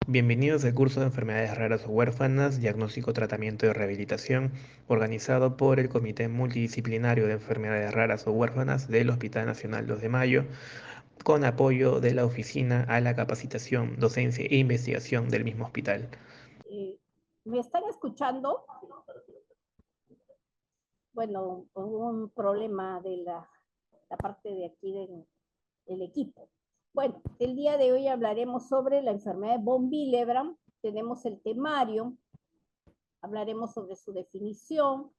Bienvenidos al curso de enfermedades raras o huérfanas, diagnóstico, tratamiento y rehabilitación, organizado por el Comité Multidisciplinario de Enfermedades Raras o Huérfanas del Hospital Nacional 2 de Mayo, con apoyo de la Oficina a la Capacitación, Docencia e Investigación del mismo hospital. Eh, ¿Me están escuchando? Bueno, hubo un problema de la parte de aquí del equipo. Bueno, el día de hoy hablaremos sobre la enfermedad de von Willebrand. Tenemos el temario, hablaremos sobre su definición,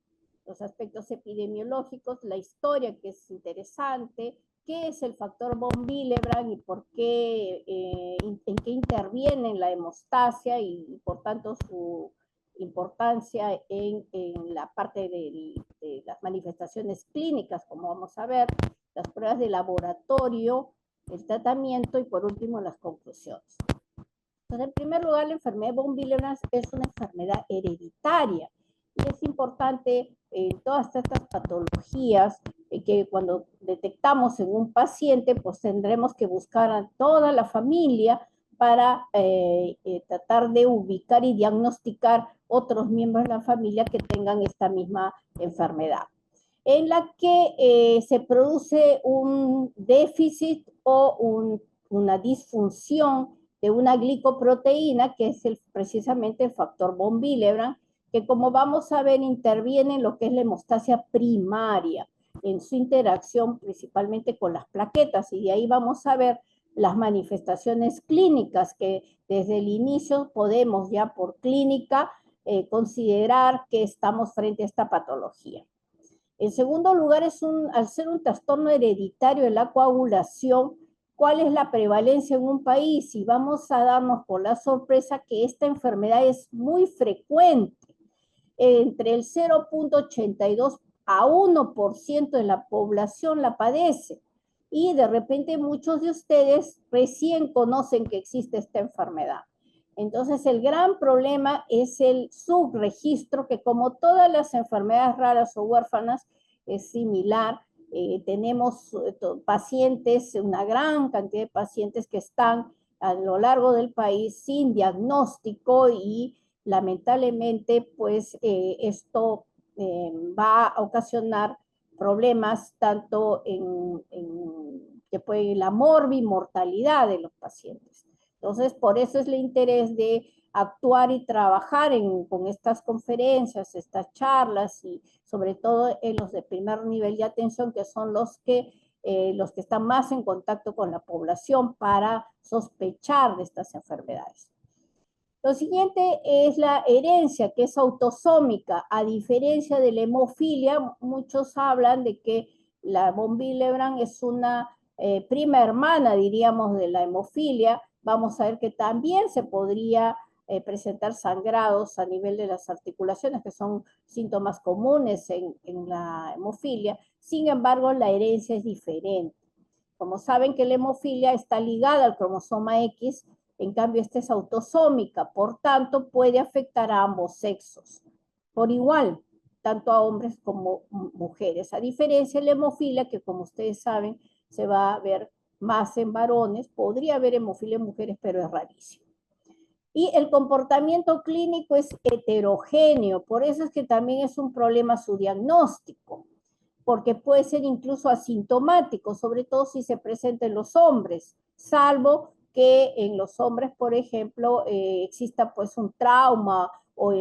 los aspectos epidemiológicos, la historia que es interesante, qué es el factor von Willebrand y por qué, en qué interviene en la hemostasia y por tanto su importancia en la parte de las manifestaciones clínicas, como vamos a ver, las pruebas de laboratorio, el tratamiento y por último las conclusiones. Entonces, en primer lugar, la enfermedad de von Willebrand es una enfermedad hereditaria y es importante en todas estas patologías que cuando detectamos en un paciente, pues tendremos que buscar a toda la familia para tratar de ubicar y diagnosticar otros miembros de la familia que tengan esta misma enfermedad, en la que se produce un déficit o una disfunción de una glicoproteína, que es precisamente el factor von Willebrand, que como vamos a ver interviene en lo que es la hemostasia primaria, en su interacción principalmente con las plaquetas, y de ahí vamos a ver las manifestaciones clínicas que desde el inicio podemos ya por clínica considerar que estamos frente a esta patología. En segundo lugar, al ser un trastorno hereditario de la coagulación, ¿cuál es la prevalencia en un país? Y vamos a darnos por la sorpresa que esta enfermedad es muy frecuente. Entre el 0,82 a 1% de la población la padece. Y de repente muchos de ustedes recién conocen que existe esta enfermedad. Entonces, el gran problema es el subregistro, que como todas las enfermedades raras o huérfanas, es similar. Tenemos pacientes, una gran cantidad de pacientes que están a lo largo del país sin diagnóstico y lamentablemente, pues esto va a ocasionar problemas tanto que puede la morbimortalidad de los pacientes. Entonces, por eso es el interés de actuar y trabajar con estas conferencias, estas charlas y sobre todo en los de primer nivel de atención, que son los que están más en contacto con la población para sospechar de estas enfermedades. Lo siguiente es la herencia, que es autosómica. A diferencia de la hemofilia, muchos hablan de que la von Willebrand es una prima hermana, diríamos, de la hemofilia. Vamos a ver que también se podría presentar sangrados a nivel de las articulaciones, que son síntomas comunes en la hemofilia. Sin embargo, la herencia es diferente. Como saben que la hemofilia está ligada al cromosoma X, en cambio esta es autosómica, por tanto puede afectar a ambos sexos por igual, tanto a hombres como mujeres. A diferencia de la hemofilia, que como ustedes saben se va a ver más en varones, podría haber hemofilia en mujeres, pero es rarísimo. Y el comportamiento clínico es heterogéneo, por eso es que también es un problema su diagnóstico, porque puede ser incluso asintomático, sobre todo si se presenta en los hombres, salvo que en los hombres, por ejemplo, exista pues un trauma o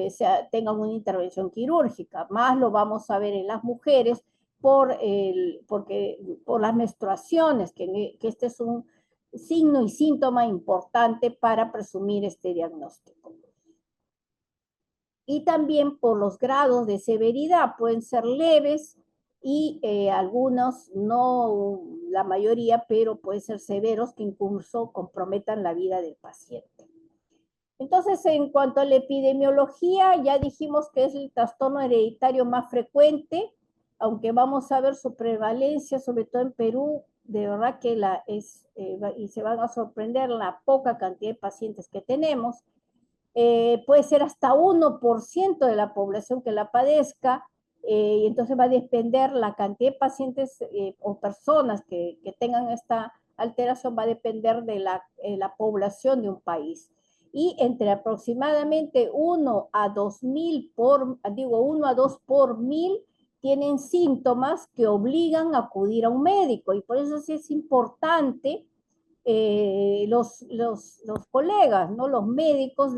tengan una intervención quirúrgica. Más lo vamos a ver en las mujeres por las menstruaciones, que este es un signo y síntoma importante para presumir este diagnóstico. Y también por los grados de severidad, pueden ser leves y algunos, no la mayoría, pero pueden ser severos que incluso comprometan la vida del paciente. Entonces, en cuanto a la epidemiología, ya dijimos que es el trastorno hereditario más frecuente, aunque vamos a ver su prevalencia, sobre todo en Perú, de verdad que y se van a sorprender la poca cantidad de pacientes que tenemos. Puede ser hasta 1% de la población que la padezca, y entonces va a depender la cantidad de pacientes o personas que tengan esta alteración, va a depender de la población de un país. y entre aproximadamente 1 a 2.000 1 a 2 por 1.000 tienen síntomas que obligan a acudir a un médico, y por eso sí es importante los colegas, ¿no? Los médicos,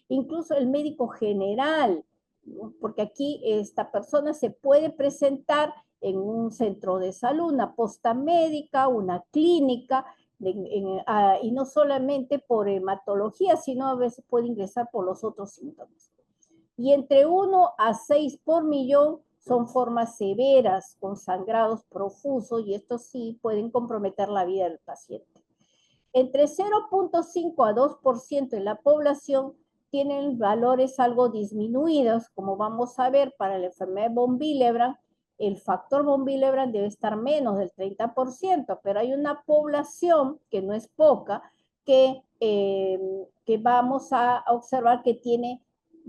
incluso el médico general, ¿no? Porque aquí esta persona se puede presentar en un centro de salud, una posta médica, una clínica, y no solamente por hematología, sino a veces puede ingresar por los otros síntomas. Y entre 1 a 6 por millón son formas severas con sangrados profusos, y estos sí pueden comprometer la vida del paciente. Entre 0.5 a 2% de la población tienen valores algo disminuidos, como vamos a ver para la enfermedad de von Willebrand. El factor von Willebrand debe estar menos del 30%, pero hay una población, que no es poca, que vamos a observar que tiene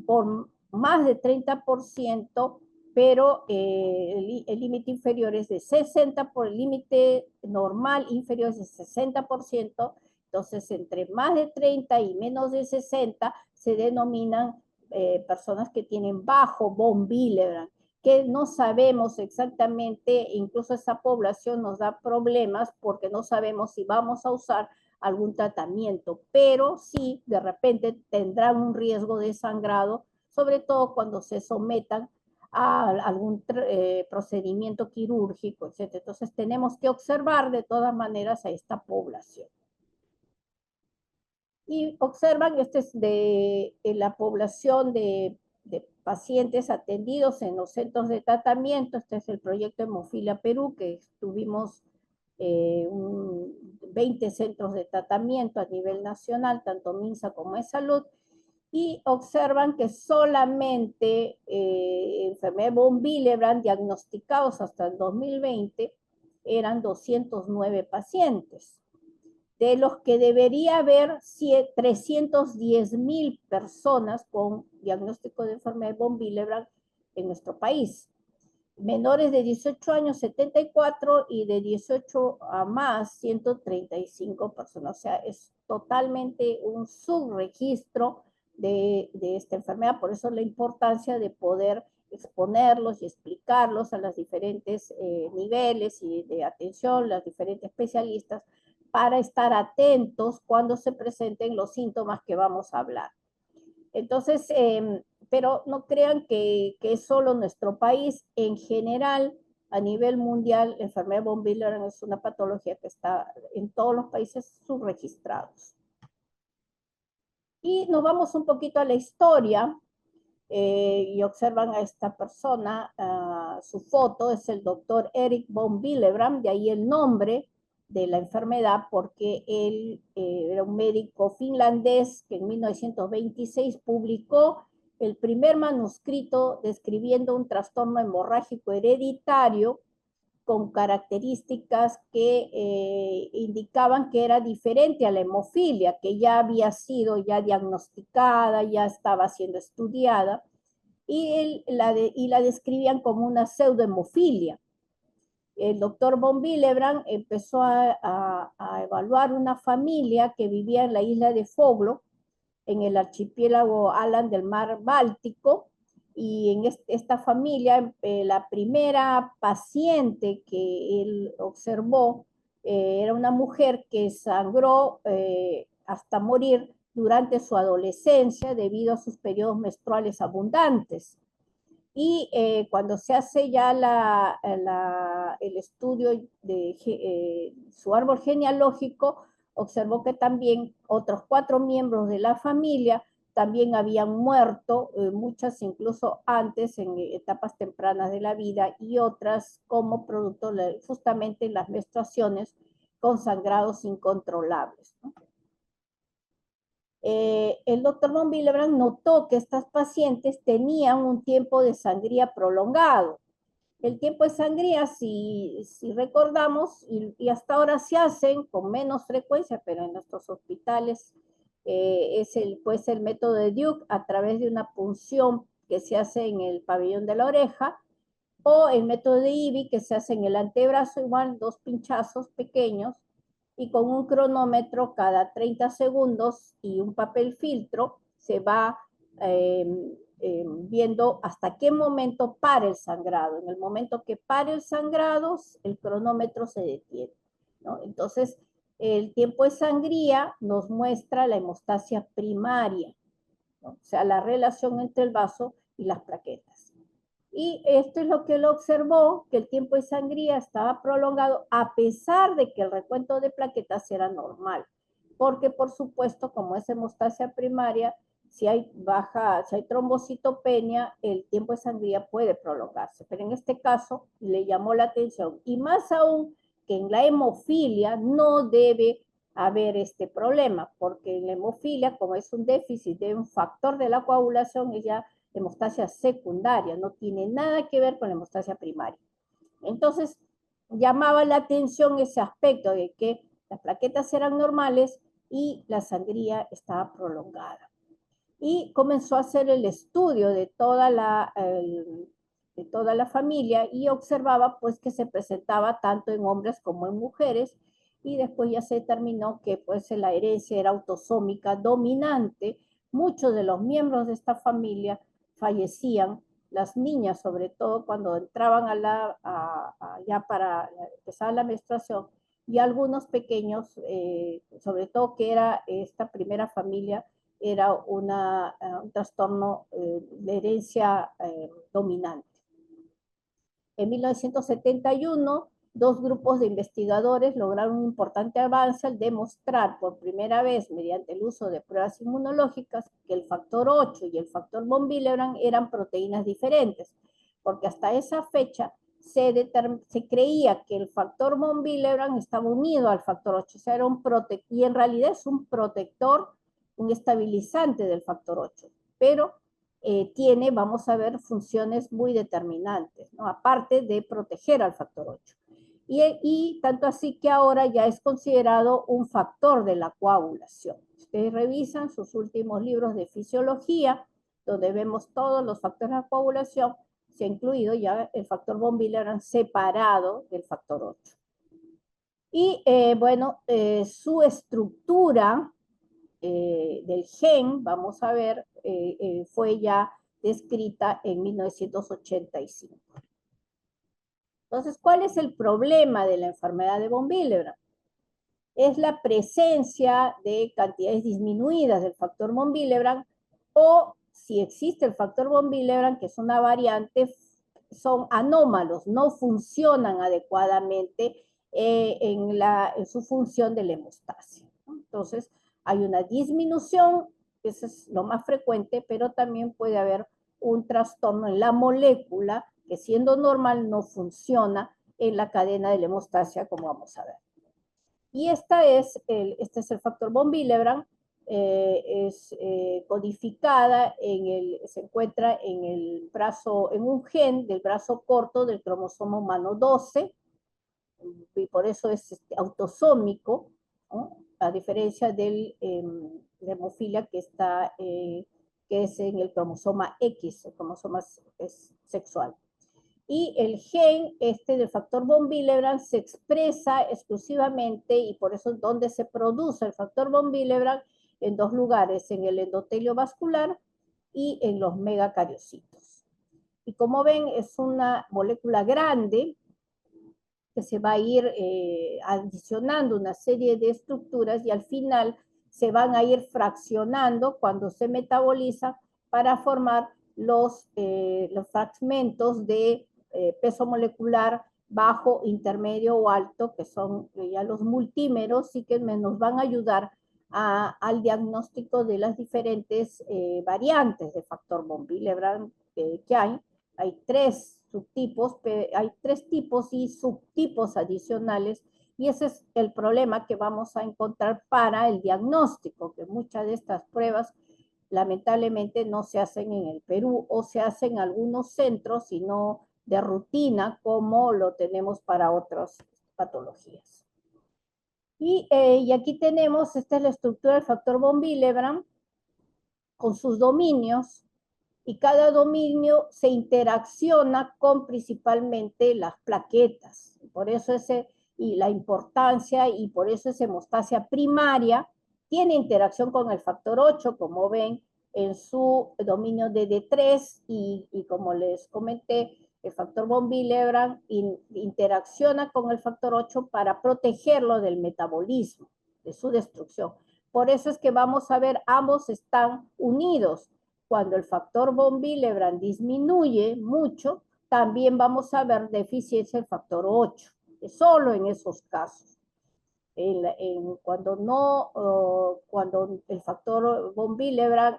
por más de 30%, pero el límite inferior es de 60%, por el límite normal inferior es de 60%, entonces entre más de 30 y menos de 60 se denominan personas que tienen bajo von Willebrand, que no sabemos exactamente, incluso esa población nos da problemas porque no sabemos si vamos a usar algún tratamiento, pero sí de repente tendrán un riesgo de sangrado, sobre todo cuando se sometan a algún procedimiento quirúrgico, etc. Entonces tenemos que observar de todas maneras a esta población. Y observan, este es de la población de pacientes atendidos en los centros de tratamiento. Este es el proyecto Hemofilia Perú, que tuvimos 20 centros de tratamiento a nivel nacional, tanto MINSA como ESalud, y observan que solamente enfermedad de von Willebrand diagnosticados hasta el 2020 eran 209 pacientes, de los que debería haber 310.000 personas con diagnóstico de enfermedad de von Willebrand en nuestro país. Menores de 18 años, 74, y de 18 a más, 135 personas. O sea, es totalmente un subregistro de esta enfermedad. Por eso la importancia de poder exponerlos y explicarlos a los diferentes niveles y de atención, los diferentes especialistas, para estar atentos cuando se presenten los síntomas que vamos a hablar. Entonces, pero no crean que es solo nuestro país. En general, a nivel mundial, la enfermedad de von Willebrand es una patología que está en todos los países subregistrados. Y nos vamos un poquito a la historia, y observan a esta persona, su foto es el doctor Erik von Willebrand, de ahí el nombre de la enfermedad, porque él era un médico finlandés que en 1926 publicó el primer manuscrito describiendo un trastorno hemorrágico hereditario con características que indicaban que era diferente a la hemofilia, que ya había sido ya diagnosticada, ya estaba siendo estudiada, y la describían como una pseudohemofilia. El doctor von Willebrand empezó a evaluar una familia que vivía en la isla de Foglo, en el archipiélago Aland del mar Báltico, y en esta familia, la primera paciente que él observó era una mujer que sangró hasta morir durante su adolescencia debido a sus periodos menstruales abundantes. Y cuando se hace ya el estudio de su árbol genealógico, observó que también otros 4 miembros de la familia también habían muerto, muchas incluso antes, en etapas tempranas de la vida, y otras como producto de justamente las menstruaciones con sangrados incontrolables, ¿no? El doctor von Willebrand notó que estas pacientes tenían un tiempo de sangría prolongado. El tiempo de sangría, si recordamos, y hasta ahora se hacen con menos frecuencia, pero en nuestros hospitales puede ser el método de Duke a través de una punción que se hace en el pabellón de la oreja, o el método de Ivy que se hace en el antebrazo, igual 2 pinchazos pequeños, y con un cronómetro cada 30 segundos y un papel filtro se va eh, viendo hasta qué momento para el sangrado. En el momento que pare el sangrado, el cronómetro se detiene, ¿no? Entonces, el tiempo de sangría nos muestra la hemostasia primaria, ¿no? O sea, la relación entre el vaso y las plaquetas. Y esto es lo que él observó, que el tiempo de sangría estaba prolongado a pesar de que el recuento de plaquetas era normal. Porque, por supuesto, como es hemostasia primaria, si hay trombocitopenia, el tiempo de sangría puede prolongarse. Pero en este caso le llamó la atención. Y más aún que en la hemofilia no debe haber este problema, porque en la hemofilia, como es un déficit de un factor de la coagulación, ella hemostasia secundaria, no tiene nada que ver con la hemostasia primaria. Entonces, llamaba la atención ese aspecto de que las plaquetas eran normales y la sangría estaba prolongada. Y comenzó a hacer el estudio de toda la familia y observaba pues que se presentaba tanto en hombres como en mujeres, y después ya se determinó que pues la herencia era autosómica dominante. Muchos de los miembros de esta familia fallecían, las niñas sobre todo cuando entraban ya para empezar la menstruación, y algunos pequeños, sobre todo que era esta primera familia, era un trastorno de herencia dominante. En 1971, dos grupos de investigadores lograron un importante avance al demostrar por primera vez, mediante el uso de pruebas inmunológicas, que el factor 8 y el factor von Willebrand eran proteínas diferentes, porque hasta esa fecha se creía que el factor von Willebrand estaba unido al factor 8, o sea, era y en realidad es un protector, un estabilizante del factor 8, pero tiene, vamos a ver, funciones muy determinantes, ¿no? Aparte de proteger al factor 8. Y tanto así que ahora ya es considerado un factor de la coagulación. Ustedes revisan sus últimos libros de fisiología, donde vemos todos los factores de la coagulación, se ha incluido ya el factor von Willebrand separado del factor 8. Y bueno, su estructura del gen, vamos a ver, fue ya descrita en 1985. Entonces, ¿cuál es el problema de la enfermedad de von Willebrand? Es la presencia de cantidades disminuidas del factor von Willebrand, o si existe el factor von Willebrand, que es una variante, son anómalos, no funcionan adecuadamente en su función de la hemostasia. Entonces, hay una disminución, eso es lo más frecuente, pero también puede haber un trastorno en la molécula que, siendo normal, no funciona en la cadena de la hemostasia, como vamos a ver. Y este es el factor von Willebrand, es codificada se encuentra en el brazo, en un gen del brazo corto del cromosoma humano 12, y por eso es autosómico, ¿no? A diferencia de la hemofilia que es en el cromosoma X, el cromosoma sexual. Y el gen del factor von Willebrand se expresa exclusivamente, y por eso es donde se produce el factor von Willebrand, en dos lugares, en el endotelio vascular y en los megacariocitos. Y como ven, es una molécula grande que se va a ir adicionando una serie de estructuras, y al final se van a ir fraccionando cuando se metaboliza para formar los fragmentos de peso molecular bajo, intermedio o alto, que son ya los multímeros, y que nos van a ayudar al diagnóstico de las diferentes variantes de factor von Willebrand que hay. Hay tres subtipos, hay tres tipos y subtipos adicionales, y ese es el problema que vamos a encontrar para el diagnóstico, que muchas de estas pruebas lamentablemente no se hacen en el Perú, o se hacen en algunos centros, sino de rutina, como lo tenemos para otras patologías. Y aquí tenemos, esta es la estructura del factor von Willebrand con sus dominios, y cada dominio se interacciona con principalmente las plaquetas. Por eso y la importancia, y por eso es hemostasia primaria, tiene interacción con el factor 8, como ven, en su dominio de D3, y como les comenté, el factor von Willebrand interacciona con el factor 8 para protegerlo del metabolismo, de su destrucción. Por eso es que vamos a ver, ambos están unidos. Cuando el factor von Willebrand disminuye mucho, también vamos a ver deficiencia del factor 8, solo en esos casos. Cuando no, cuando el factor von Willebrand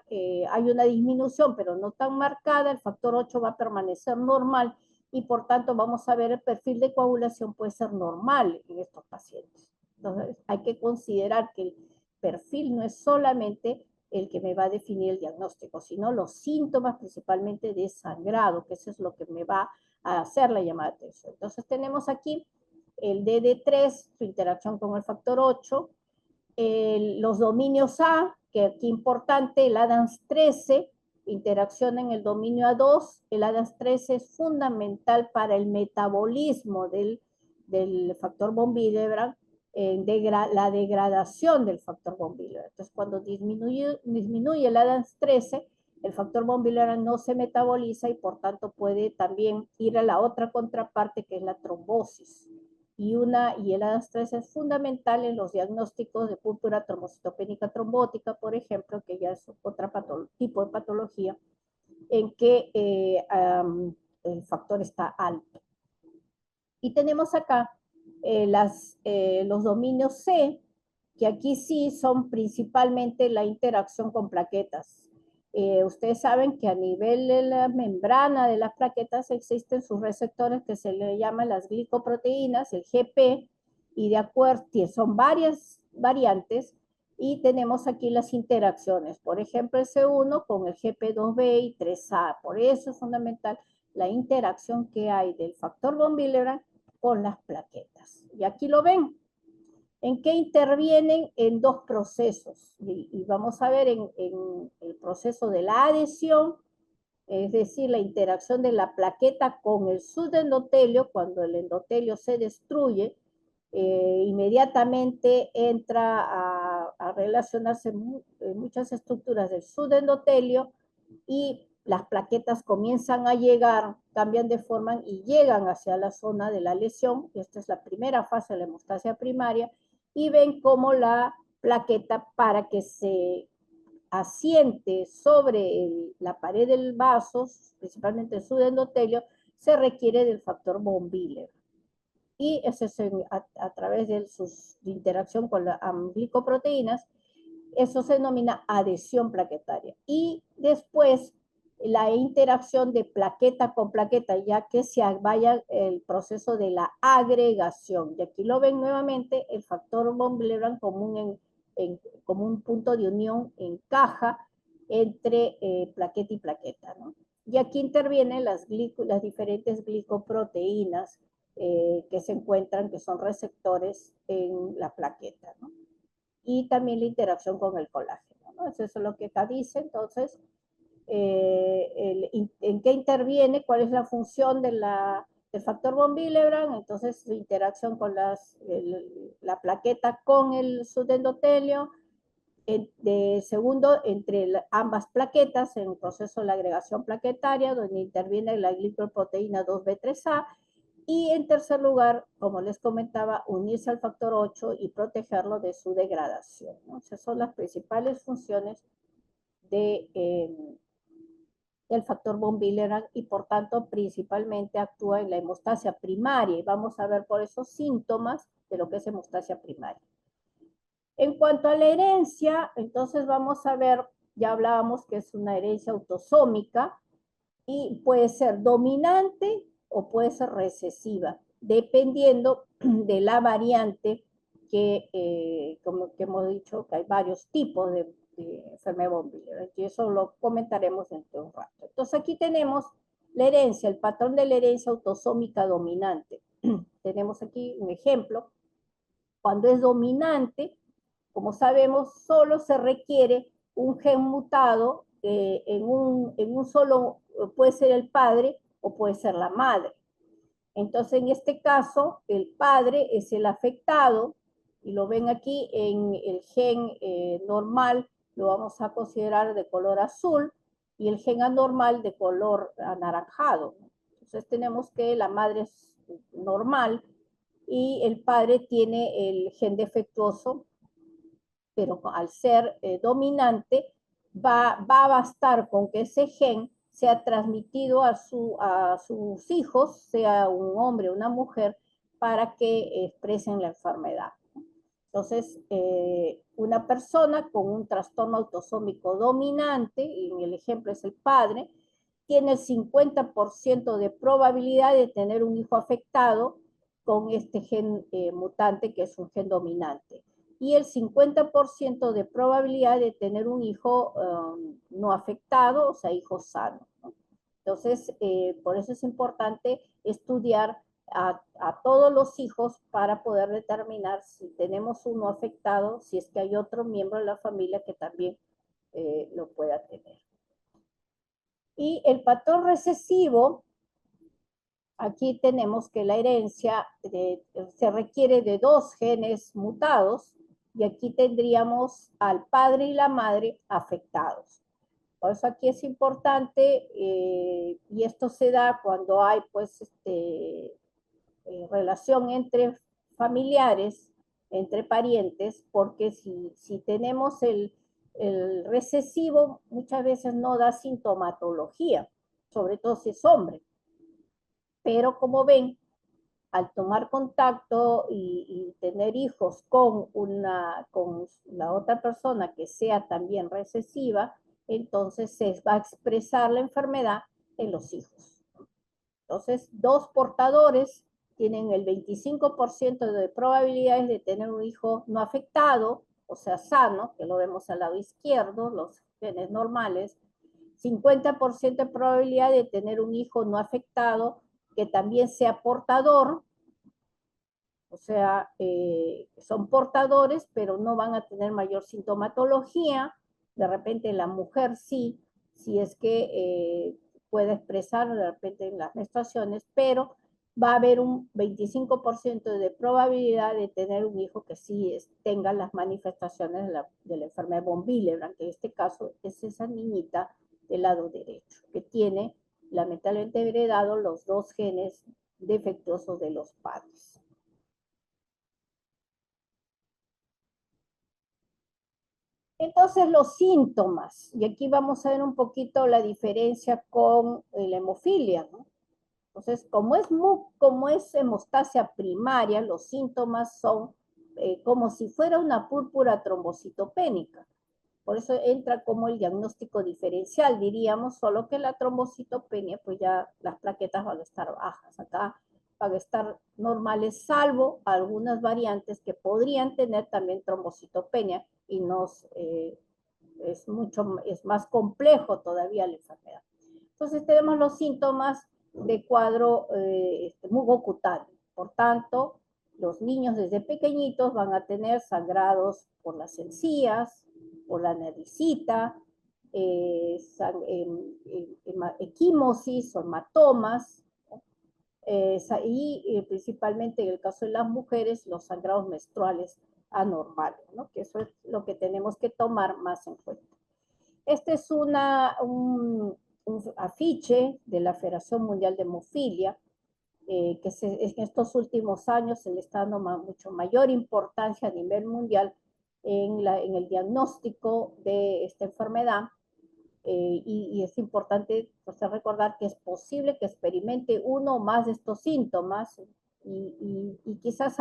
hay una disminución, pero no tan marcada, el factor 8 va a permanecer normal y por tanto vamos a ver el perfil de coagulación puede ser normal en estos pacientes. Entonces hay que considerar que el perfil no es solamente el que me va a definir el diagnóstico, sino los síntomas principalmente de sangrado, que eso es lo que me va a hacer la llamada de atención. Entonces tenemos aquí el DD3, su interacción con el factor 8, los dominios A, que aquí importante, el ADAMS 13, interacción en el dominio A2, el ADAMS 13 es fundamental para el metabolismo del factor von Willebrand, la degradación del factor von Willebrand. Entonces, cuando disminuye el ADAMS 13, el factor von Willebrand no se metaboliza y por tanto puede también ir a la otra contraparte que es la trombosis. Y el ADAS3 es fundamental en los diagnósticos de púrpura trombocitopénica trombótica, por ejemplo, que ya es otro tipo de patología en que el factor está alto. Y tenemos acá los dominios C, que aquí sí son principalmente la interacción con plaquetas. Ustedes saben que a nivel de la membrana de las plaquetas existen sus receptores que se le llaman las glicoproteínas, el GP, y de acuerdo, son varias variantes, y tenemos aquí las interacciones, por ejemplo, el C1 con el GP2B y 3A. Por eso es fundamental la interacción que hay del factor von Willebrand con las plaquetas. Y aquí lo ven, en qué intervienen en dos procesos. Y vamos a ver en el proceso de la adhesión, es decir, la interacción de la plaqueta con el subendotelio. Cuando el endotelio se destruye, inmediatamente entra a relacionarse muchas estructuras del subendotelio y las plaquetas comienzan a llegar, cambian de forma y llegan hacia la zona de la lesión. Esta es la primera fase de la hemostasia primaria, y ven cómo la plaqueta, para que se asiente sobre la pared del vaso, principalmente el subendotelio, se requiere del factor von Willebrand. Y eso es a través de su interacción con las glicoproteínas, eso se denomina adhesión plaquetaria. Y después la interacción de plaqueta con plaqueta, ya que se vaya el proceso de la agregación. Y aquí lo ven nuevamente, el factor von Willebrand como un punto de unión en caja entre plaqueta y plaqueta, ¿no? Y aquí intervienen las diferentes glicoproteínas que se encuentran, que son receptores en la plaqueta, ¿no? Y también la interacción con el colágeno, ¿no? Eso es lo que acá dice. Entonces, ¿en qué interviene? ¿Cuál es la función del factor von Willebrand? Entonces, su interacción con la plaqueta con el subendotelio. Segundo, entre ambas plaquetas, en el proceso de la agregación plaquetaria, donde interviene la glicoproteína 2B3A. Y en tercer lugar, como les comentaba, unirse al factor 8 y protegerlo de su degradación, ¿no? Esas son las principales funciones del factor von Willebrand, y por tanto principalmente actúa en la hemostasia primaria. Y vamos a ver por esos síntomas de lo que es hemostasia primaria. En cuanto a la herencia, entonces vamos a ver, ya hablábamos que es una herencia autosómica y puede ser dominante o puede ser recesiva, dependiendo de la variante como que hemos dicho, que hay varios tipos de enfermedad von Willebrand, y eso lo comentaremos dentro de un rato. Entonces aquí tenemos la herencia, el patrón de la herencia autosómica dominante. Tenemos aquí un ejemplo. Cuando es dominante, como sabemos, solo se requiere un gen mutado en un solo, puede ser el padre o puede ser la madre. Entonces, en este caso, el padre es el afectado, y lo ven aquí en el gen normal, lo vamos a considerar de color azul, y el gen anormal de color anaranjado. Entonces tenemos que la madre es normal y el padre tiene el gen defectuoso, pero al ser dominante va a bastar con que ese gen sea transmitido a sus hijos, sea un hombre o una mujer, para que expresen la enfermedad. Entonces, una persona con un trastorno autosómico dominante, y en el ejemplo es el padre, tiene el 50% de probabilidad de tener un hijo afectado con este gen mutante, que es un gen dominante, y el 50% de probabilidad de tener un hijo no afectado, o sea, hijo sano, ¿no? Entonces, por eso es importante estudiar a todos los hijos para poder determinar si tenemos uno afectado, si es que hay otro miembro de la familia que también lo pueda tener. Y el patrón recesivo, aquí tenemos que la herencia se requiere de 2 genes mutados, y aquí tendríamos al padre y la madre afectados. Por eso aquí es importante, y esto se da cuando hay pues relación entre familiares, entre parientes, porque si tenemos el recesivo, muchas veces no da sintomatología, sobre todo si es hombre. Pero como ven, al tomar contacto y tener hijos con la otra persona que sea también recesiva, entonces se va a expresar la enfermedad en los hijos. Entonces, 2 portadores tienen el 25% de probabilidades de tener un hijo no afectado, o sea, sano, que lo vemos al lado izquierdo, los genes normales, 50% de probabilidad de tener un hijo no afectado que también sea portador, o sea, son portadores, pero no van a tener mayor sintomatología. De repente la mujer sí, si es que puede expresar de repente en las menstruaciones, pero va a haber un 25% de probabilidad de tener un hijo que sí tenga las manifestaciones de la enfermedad von Willebrand, que en este caso es esa niñita del lado derecho, que tiene lamentablemente heredado los 2 genes defectuosos de los padres. Entonces, los síntomas, y aquí vamos a ver un poquito la diferencia con la hemofilia, ¿no? Entonces, como es hemostasia primaria, los síntomas son como si fuera una púrpura trombocitopénica. Por eso entra como el diagnóstico diferencial, diríamos, solo que la trombocitopenia, pues ya las plaquetas van a estar bajas. Acá van a estar normales, salvo algunas variantes que podrían tener también trombocitopenia, y es más complejo todavía la enfermedad. Entonces tenemos los síntomas de cuadro mugocutáneo. Por tanto, los niños desde pequeñitos van a tener sangrados por las encías, por la naricita, equimosis o hematomas, y principalmente en el caso de las mujeres, los sangrados menstruales anormales, ¿no? Que eso es lo que tenemos que tomar más en cuenta. Este es un afiche de la Federación Mundial de Hemofilia, que en estos últimos años se le está dando mucho mayor importancia a nivel mundial en el diagnóstico de esta enfermedad. Y es importante pues, recordar que es posible que experimente uno o más de estos síntomas, y quizás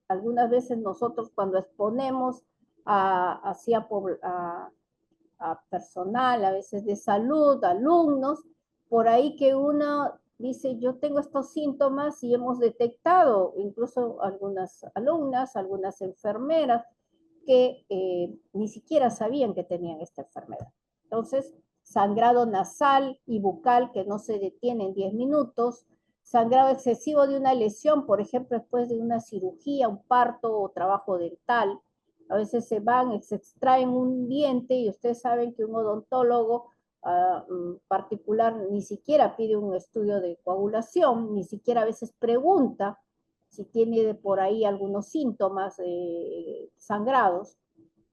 algunas veces nosotros cuando exponemos a personal, a veces de salud, alumnos, por ahí que uno dice, yo tengo estos síntomas, y hemos detectado incluso algunas alumnas, algunas enfermeras, que ni siquiera sabían que tenían esta enfermedad. Entonces, sangrado nasal y bucal que no se detiene en 10 minutos, sangrado excesivo de una lesión, por ejemplo, después de una cirugía, un parto o trabajo dental. A veces se extraen un diente, y ustedes saben que un odontólogo particular ni siquiera pide un estudio de coagulación, ni siquiera a veces pregunta si tiene por ahí algunos síntomas sangrados,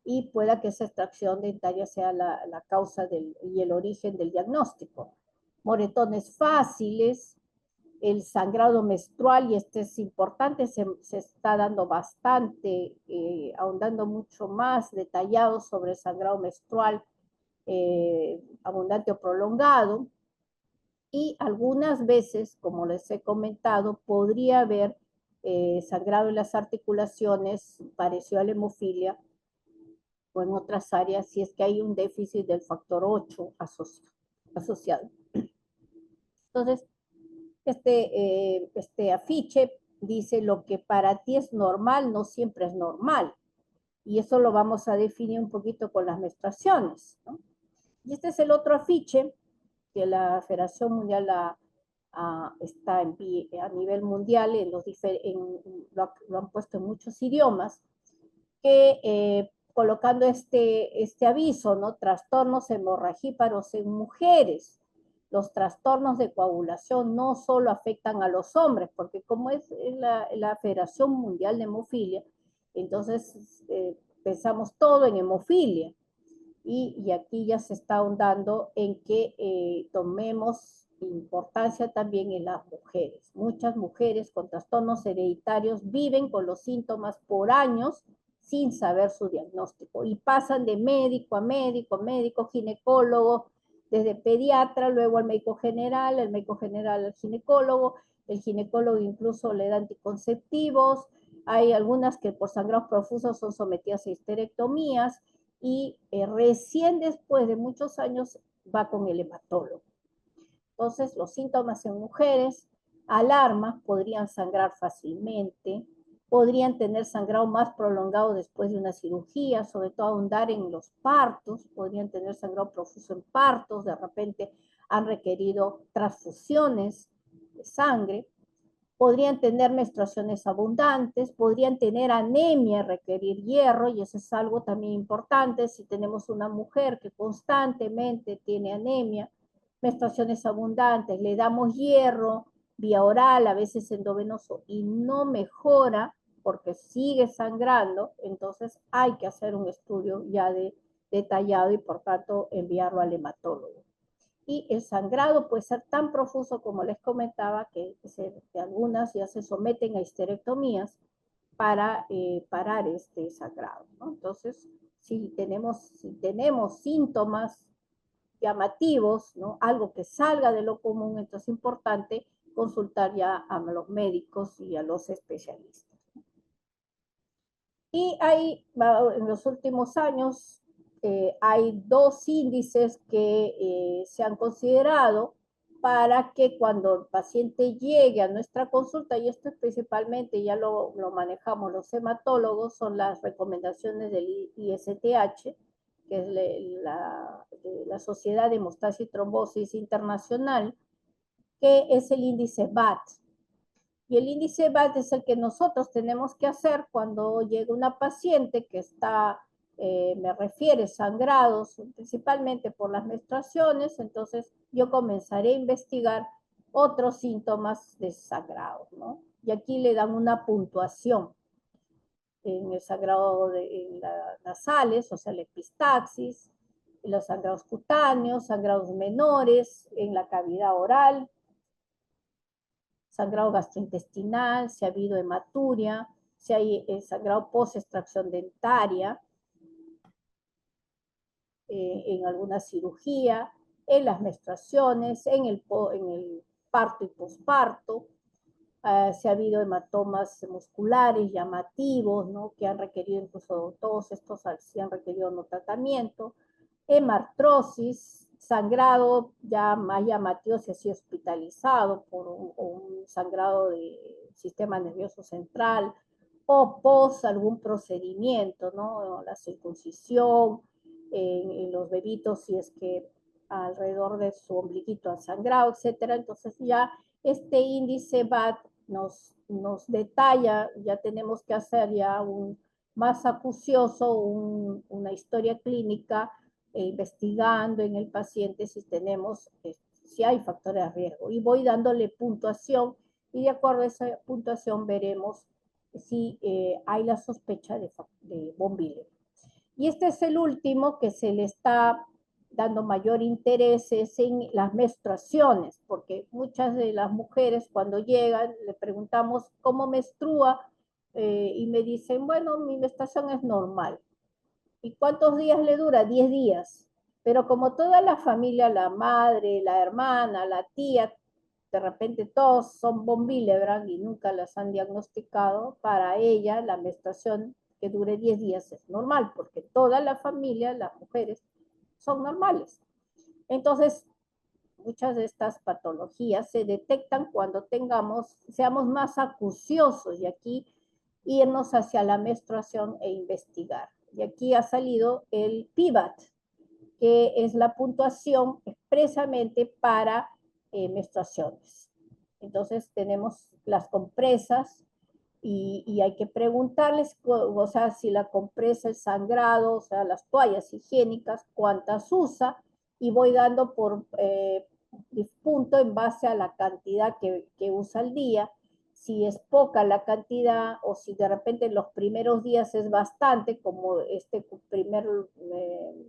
y pueda que esa extracción dentaria sea la causa y el origen del diagnóstico. Moretones fáciles, el sangrado menstrual, y este es importante, se está dando bastante, ahondando mucho más detallado sobre el sangrado menstrual abundante o prolongado, y algunas veces, como les he comentado, podría haber sangrado en las articulaciones parecido a la hemofilia o en otras áreas si es que hay un déficit del factor 8 asociado. Entonces, este afiche dice: lo que para ti es normal no siempre es normal. Y eso lo vamos a definir un poquito con las menstruaciones, ¿no? Y este es el otro afiche que la Federación Mundial está a nivel mundial, lo han puesto en muchos idiomas, que colocando este aviso, ¿no? Trastornos hemorragíparos en mujeres. Los trastornos de coagulación no solo afectan a los hombres, porque como es la Federación Mundial de Hemofilia, entonces pensamos todo en hemofilia. Y aquí ya se está ahondando en que tomemos importancia también en las mujeres. Muchas mujeres con trastornos hereditarios viven con los síntomas por años sin saber su diagnóstico y pasan de médico a médico, médico, ginecólogo, desde pediatra, luego al médico general, el médico general al ginecólogo, el ginecólogo incluso le da anticonceptivos, hay algunas que por sangrados profusos son sometidas a histerectomías, y recién después de muchos años va con el hematólogo. Entonces, los síntomas en mujeres: alarma, podrían sangrar fácilmente, podrían tener sangrado más prolongado después de una cirugía, sobre todo ahondar en los partos, podrían tener sangrado profuso en partos, de repente han requerido transfusiones de sangre, podrían tener menstruaciones abundantes, podrían tener anemia, requerir hierro, y eso es algo también importante. Si tenemos una mujer que constantemente tiene anemia, menstruaciones abundantes, le damos hierro vía oral, a veces endovenoso, y no mejora porque sigue sangrando, entonces hay que hacer un estudio ya detallado y por tanto enviarlo al hematólogo. Y el sangrado puede ser tan profuso, como les comentaba, que algunas ya se someten a histerectomías para parar este sangrado, ¿no? Entonces, si tenemos síntomas llamativos, ¿no? Algo que salga de lo común, entonces es importante consultar ya a los médicos y a los especialistas. Y hay, en los últimos años, hay dos índices que se han considerado para que cuando el paciente llegue a nuestra consulta, y esto es principalmente, ya lo manejamos los hematólogos, son las recomendaciones del ISTH, que es la Sociedad de Hemostasis y Trombosis Internacional, que es el índice BAT. Y el índice BAT es el que nosotros tenemos que hacer cuando llega una paciente que está, me refiere, sangrados, principalmente por las menstruaciones. Entonces yo comenzaré a investigar otros síntomas de sangrado, ¿no? Y aquí le dan una puntuación en el sangrado en las nasales, o sea, la epistaxis, en los sangrados cutáneos, sangrados menores, en la cavidad oral, sangrado gastrointestinal, si ha habido hematuria, si hay sangrado post-extracción dentaria, en alguna cirugía, en las menstruaciones, en el parto y posparto, si ha habido hematomas musculares llamativos, ¿no? Que han requerido, incluso todos estos sí han requerido no tratamiento, hemartrosis, sangrado ya más llamativo si ha sido hospitalizado por un sangrado del sistema nervioso central, o post algún procedimiento, ¿no? La circuncisión, en los bebitos si es que alrededor de su ombliguito han sangrado, etcétera. Entonces ya este índice BAT nos detalla, ya tenemos que hacer ya un más acucioso, una historia clínica investigando en el paciente si tenemos, si hay factores de riesgo. Y voy dándole puntuación y de acuerdo a esa puntuación veremos si hay la sospecha de von Willebrand. Y este es el último que se le está dando mayor interés es en las menstruaciones, porque muchas de las mujeres cuando llegan le preguntamos cómo menstrua y me dicen, bueno, mi menstruación es normal. ¿Y cuántos días le dura? 10 días. Pero como toda la familia, la madre, la hermana, la tía, de repente todos son von Willebrand y nunca las han diagnosticado, para ella la menstruación que dure 10 días es normal, porque toda la familia, las mujeres, son normales. Entonces, muchas de estas patologías se detectan cuando seamos más acuciosos y aquí irnos hacia la menstruación e investigar. Y aquí ha salido el PIVAT, que es la puntuación expresamente para menstruaciones. Entonces tenemos las compresas y hay que preguntarles, o sea, si la compresa es sangrado, o sea, las toallas higiénicas, cuántas usa, y voy dando por punto en base a la cantidad que usa al día. Si es poca la cantidad o si de repente en los primeros días es bastante, como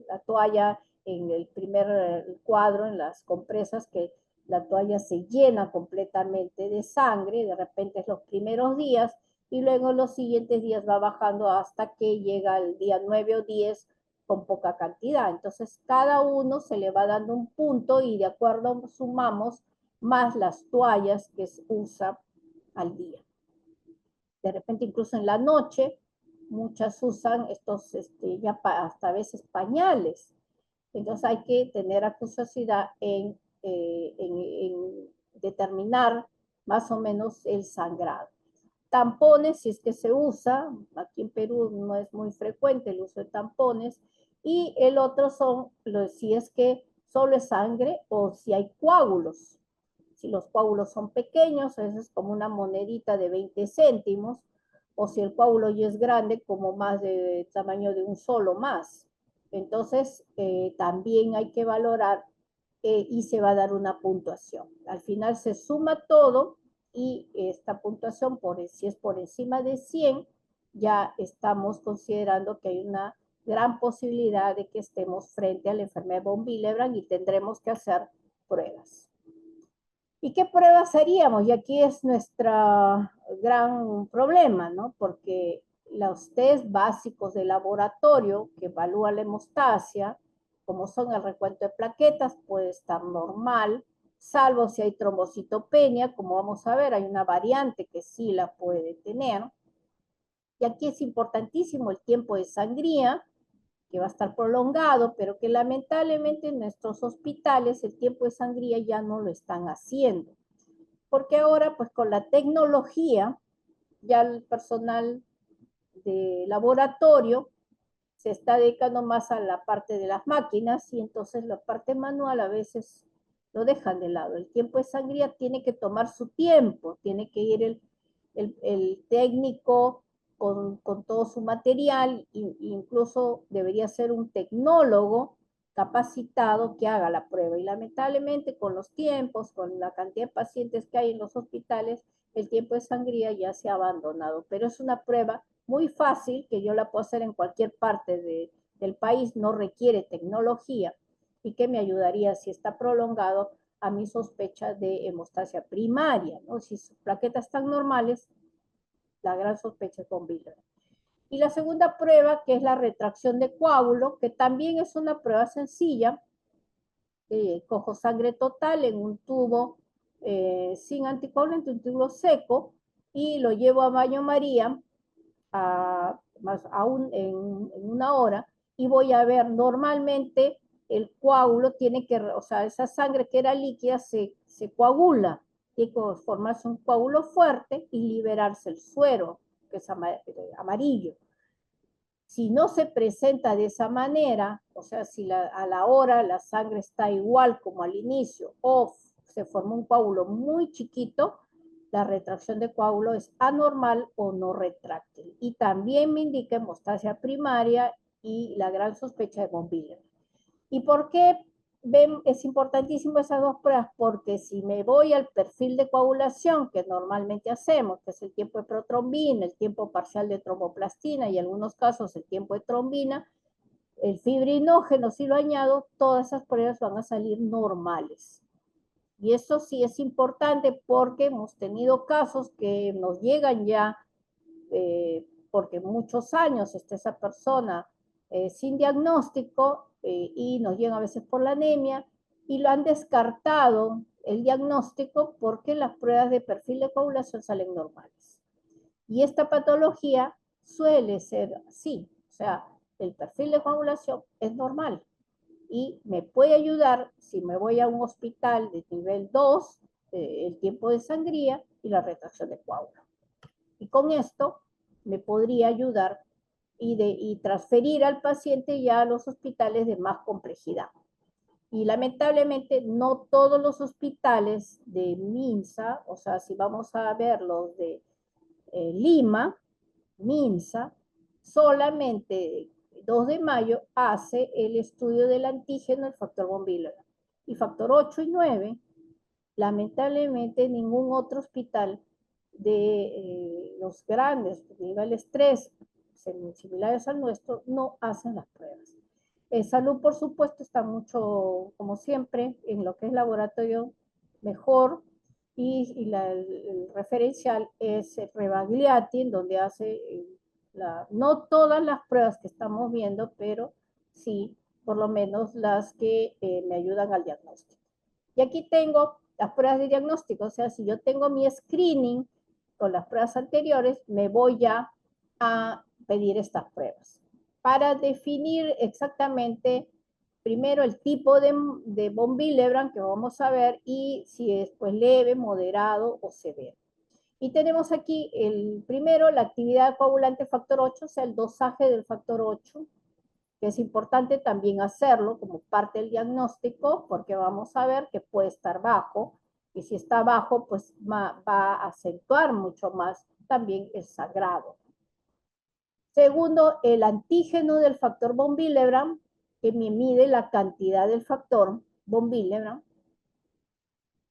la toalla en el primer cuadro, en las compresas, que la toalla se llena completamente de sangre, de repente es los primeros días, y luego los siguientes días va bajando hasta que llega el día 9 o 10 con poca cantidad. Entonces, cada uno se le va dando un punto y de acuerdo sumamos más las toallas que se usa al día. De repente, incluso en la noche, muchas usan estos, ya hasta a veces pañales. Entonces, hay que tener acuciosidad en determinar más o menos el sangrado. Tampones, si es que se usa, aquí en Perú no es muy frecuente el uso de tampones, y el otro son si es que solo es sangre o si hay coágulos. Si los coágulos son pequeños, eso es como una monedita de 20 céntimos, o si el coágulo ya es grande, como más de tamaño de un solo más. Entonces, también hay que valorar y se va a dar una puntuación. Al final se suma todo y esta puntuación, si es por encima de 100, ya estamos considerando que hay una gran posibilidad de que estemos frente a la enfermedad de von Willebrand y tendremos que hacer pruebas. ¿Y qué pruebas haríamos? Y aquí es nuestro gran problema, ¿no? Porque los test básicos de laboratorio que evalúan la hemostasia, como son el recuento de plaquetas, puede estar normal, salvo si hay trombocitopenia, como vamos a ver, hay una variante que sí la puede tener. Y aquí es importantísimo el tiempo de sangría, que va a estar prolongado, pero que lamentablemente en nuestros hospitales el tiempo de sangría ya no lo están haciendo. Porque ahora, pues con la tecnología, ya el personal de laboratorio se está dedicando más a la parte de las máquinas y entonces la parte manual a veces lo dejan de lado. El tiempo de sangría tiene que tomar su tiempo, tiene que ir el técnico con todo su material, incluso debería ser un tecnólogo capacitado que haga la prueba. Y lamentablemente con los tiempos, con la cantidad de pacientes que hay en los hospitales, el tiempo de sangría ya se ha abandonado. Pero es una prueba muy fácil que yo la puedo hacer en cualquier parte del país, no requiere tecnología y que me ayudaría si está prolongado a mi sospecha de hemostasia primaria, ¿no? Si sus plaquetas están normales, la gran sospecha es von Willebrand. Y la segunda prueba, que es la retracción de coágulo, que también es una prueba sencilla. Cojo sangre total en un tubo sin anticoagulante, un tubo seco, y lo llevo a baño María en una hora, y voy a ver, normalmente el coágulo tiene que, o sea, esa sangre que era líquida se coagula, tiene que formarse un coágulo fuerte y liberarse el suero, que es amarillo. Si no se presenta de esa manera, o sea, si a la hora la sangre está igual como al inicio o se formó un coágulo muy chiquito, la retracción de coágulo es anormal o no retráctil. Y también me indica hemostasia primaria y la gran sospecha de von Willebrand. ¿Y por qué es importantísimo esas dos pruebas? Porque si me voy al perfil de coagulación que normalmente hacemos, que es el tiempo de protrombina, el tiempo parcial de tromboplastina y en algunos casos el tiempo de trombina, el fibrinógeno, si lo añado, todas esas pruebas van a salir normales. Y eso sí es importante porque hemos tenido casos que nos llegan ya, porque muchos años está esa persona sin diagnóstico y nos llegan a veces por la anemia y lo han descartado el diagnóstico porque las pruebas de perfil de coagulación salen normales. Y esta patología suele ser así, o sea, el perfil de coagulación es normal y me puede ayudar si me voy a un hospital de nivel 2, el tiempo de sangría y la retracción de coágulo. Y con esto me podría ayudar y transferir al paciente ya a los hospitales de más complejidad. Y lamentablemente no todos los hospitales de MINSA, o sea, si vamos a ver los de Lima, MINSA, solamente 2 de mayo hace el estudio del antígeno, el factor von Willebrand. Y factor 8 y 9, lamentablemente ningún otro hospital de los grandes, niveles 3, similares al nuestro, no hacen las pruebas. Salud, por supuesto, está mucho, como siempre, en lo que es laboratorio mejor, y el referencial es Rebagliati, en donde hace no todas las pruebas que estamos viendo, pero sí, por lo menos las que me ayudan al diagnóstico. Y aquí tengo las pruebas de diagnóstico, o sea, si yo tengo mi screening con las pruebas anteriores, me voy ya a pedir estas pruebas para definir exactamente primero el tipo de von Willebrand que vamos a ver y si es pues leve, moderado o severo. Y tenemos aquí primero la actividad coagulante factor 8, o sea, el dosaje del factor 8, que es importante también hacerlo como parte del diagnóstico, porque vamos a ver que puede estar bajo, y si está bajo, pues va a acentuar mucho más también el sangrado. Segundo, el antígeno del factor von Willebrand, que me mide la cantidad del factor von Willebrand,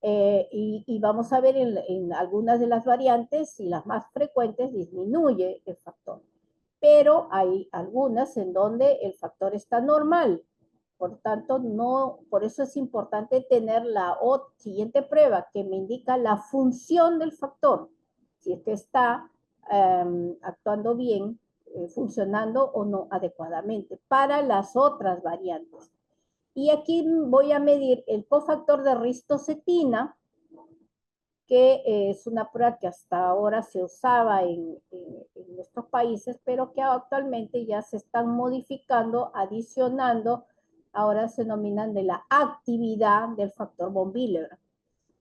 y vamos a ver en algunas de las variantes, y las más frecuentes, disminuye el factor. Pero hay algunas en donde el factor está normal. Por tanto, no, por eso es importante tener la siguiente prueba que me indica la función del factor, si es que está actuando bien, funcionando o no adecuadamente para las otras variantes. Y aquí voy a medir el cofactor de ristocetina, que es una prueba que hasta ahora se usaba en nuestros países, pero que actualmente ya se están modificando, adicionando, ahora se denominan de la actividad del factor von Willebrand.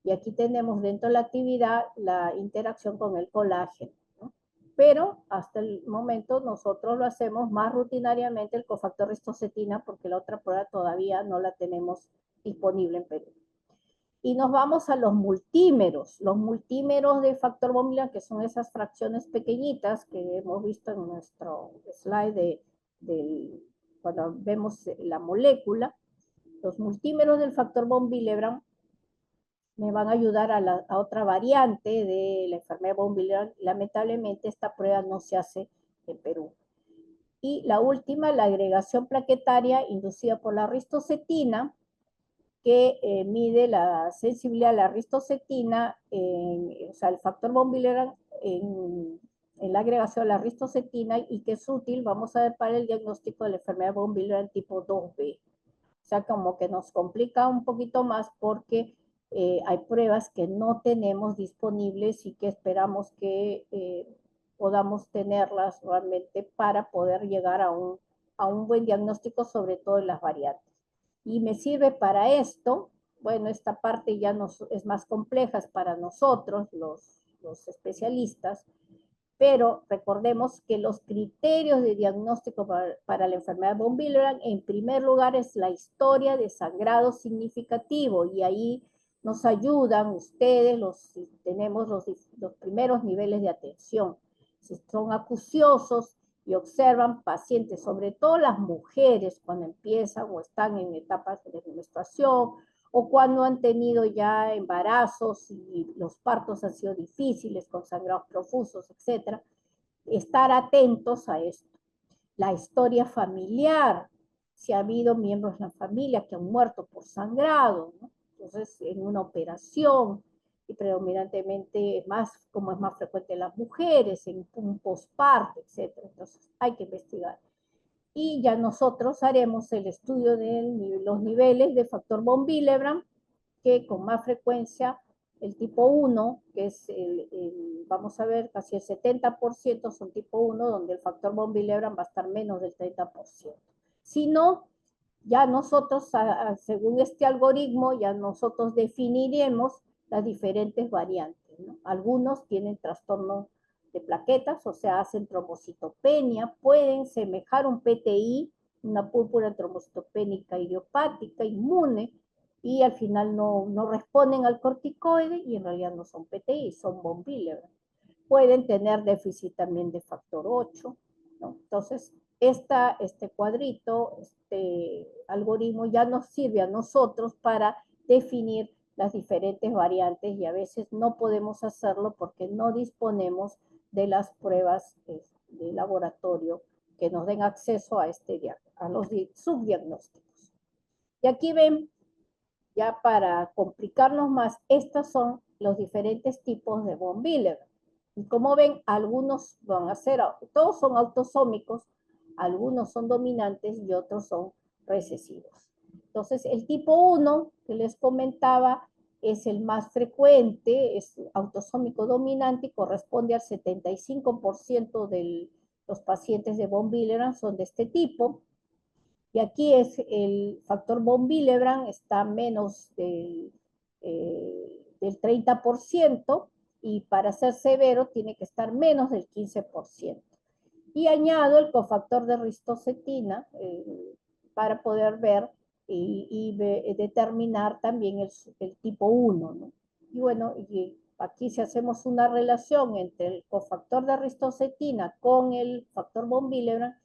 Y aquí tenemos dentro de la actividad la interacción con el colágeno, ¿no? Pero hasta el momento nosotros lo hacemos más rutinariamente el cofactor ristocetina porque la otra prueba todavía no la tenemos disponible en Perú. Y nos vamos a los multímeros de factor von Willebrand, que son esas fracciones pequeñitas que hemos visto en nuestro slide cuando vemos la molécula. Los multímeros del factor von Willebrand me van a ayudar a otra variante de la enfermedad von Willebrand. Lamentablemente esta prueba no se hace en Perú. Y la última, la agregación plaquetaria inducida por la ristocetina, que mide la sensibilidad a la ristocetina, o sea, el factor von Willebrand en la agregación a la ristocetina, y que es útil, vamos a ver, para el diagnóstico de la enfermedad von Willebrand tipo 2B. O sea, como que nos complica un poquito más porque hay pruebas que no tenemos disponibles y que esperamos que podamos tenerlas realmente para poder llegar a un buen diagnóstico, sobre todo en las variantes. Y me sirve para esto, bueno, esta parte ya es más compleja para nosotros, los especialistas, pero recordemos que los criterios de diagnóstico para la enfermedad von Willebrand, en primer lugar, es la historia de sangrado significativo, y ahí nos ayudan ustedes, tenemos los primeros niveles de atención. Si son acuciosos y observan pacientes, sobre todo las mujeres, cuando empiezan o están en etapas de menstruación, o cuando han tenido ya embarazos y los partos han sido difíciles, con sangrados profusos, etcétera, estar atentos a esto. La historia familiar, si ha habido miembros de la familia que han muerto por sangrado, ¿no? Entonces, en una operación, y predominantemente más, como es más frecuente en las mujeres, en un posparto, etcétera. Entonces, hay que investigar. Y ya nosotros haremos el estudio de los niveles de factor von Willebrand, que con más frecuencia el tipo 1, que es vamos a ver, casi el 70% son tipo 1, donde el factor von Willebrand va a estar menos del 30%. Si no, ya nosotros, según este algoritmo, ya nosotros definiremos las diferentes variantes, ¿no? Algunos tienen trastorno de plaquetas, o sea, hacen trombocitopenia, pueden semejar un PTI, una púrpura trombocitopénica idiopática, inmune, y al final no responden al corticoide y en realidad no son PTI, son von Willebrand. Pueden tener déficit también de factor 8, ¿no? Entonces, este cuadrito, este algoritmo ya nos sirve a nosotros para definir las diferentes variantes y a veces no podemos hacerlo porque no disponemos de las pruebas de laboratorio que nos den acceso a los subdiagnósticos. Y aquí ven, ya para complicarnos más, estos son los diferentes tipos de von Willebrand. Y como ven, algunos van a ser, todos son autosómicos, algunos son dominantes y otros son recesivos. Entonces, el tipo 1 que les comentaba es el más frecuente, es autosómico dominante y corresponde al 75% de los pacientes de von Willebrand son de este tipo. Y aquí es el factor von Willebrand, está menos del 30%, y para ser severo tiene que estar menos del 15%. Y añado el cofactor de ristocetina para poder ver y determinar también el tipo 1, ¿no? Y bueno, y aquí si hacemos una relación entre el cofactor de ristocetina con el factor von Willebrand,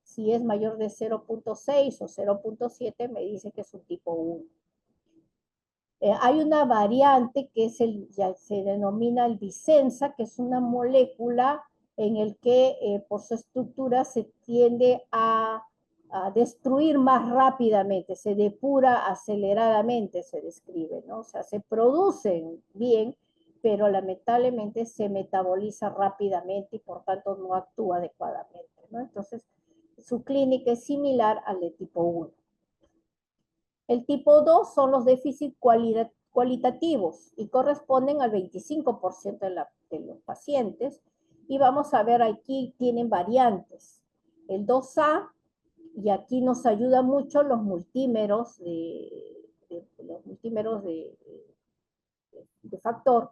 si es mayor de 0.6 o 0.7, me dice que es un tipo 1. Hay una variante que ya se denomina el Vicenza, que es una molécula en el que por su estructura se tiende a destruir más rápidamente, se depura aceleradamente, se describe, ¿no? O sea, se producen bien, pero lamentablemente se metaboliza rápidamente y por tanto no actúa adecuadamente, ¿no? Entonces, su clínica es similar al de tipo 1. El tipo 2 son los déficits cualitativos y corresponden al 25% de los pacientes. Y vamos a ver, aquí tienen variantes. El 2A, y aquí nos ayuda mucho los multímeros de factor,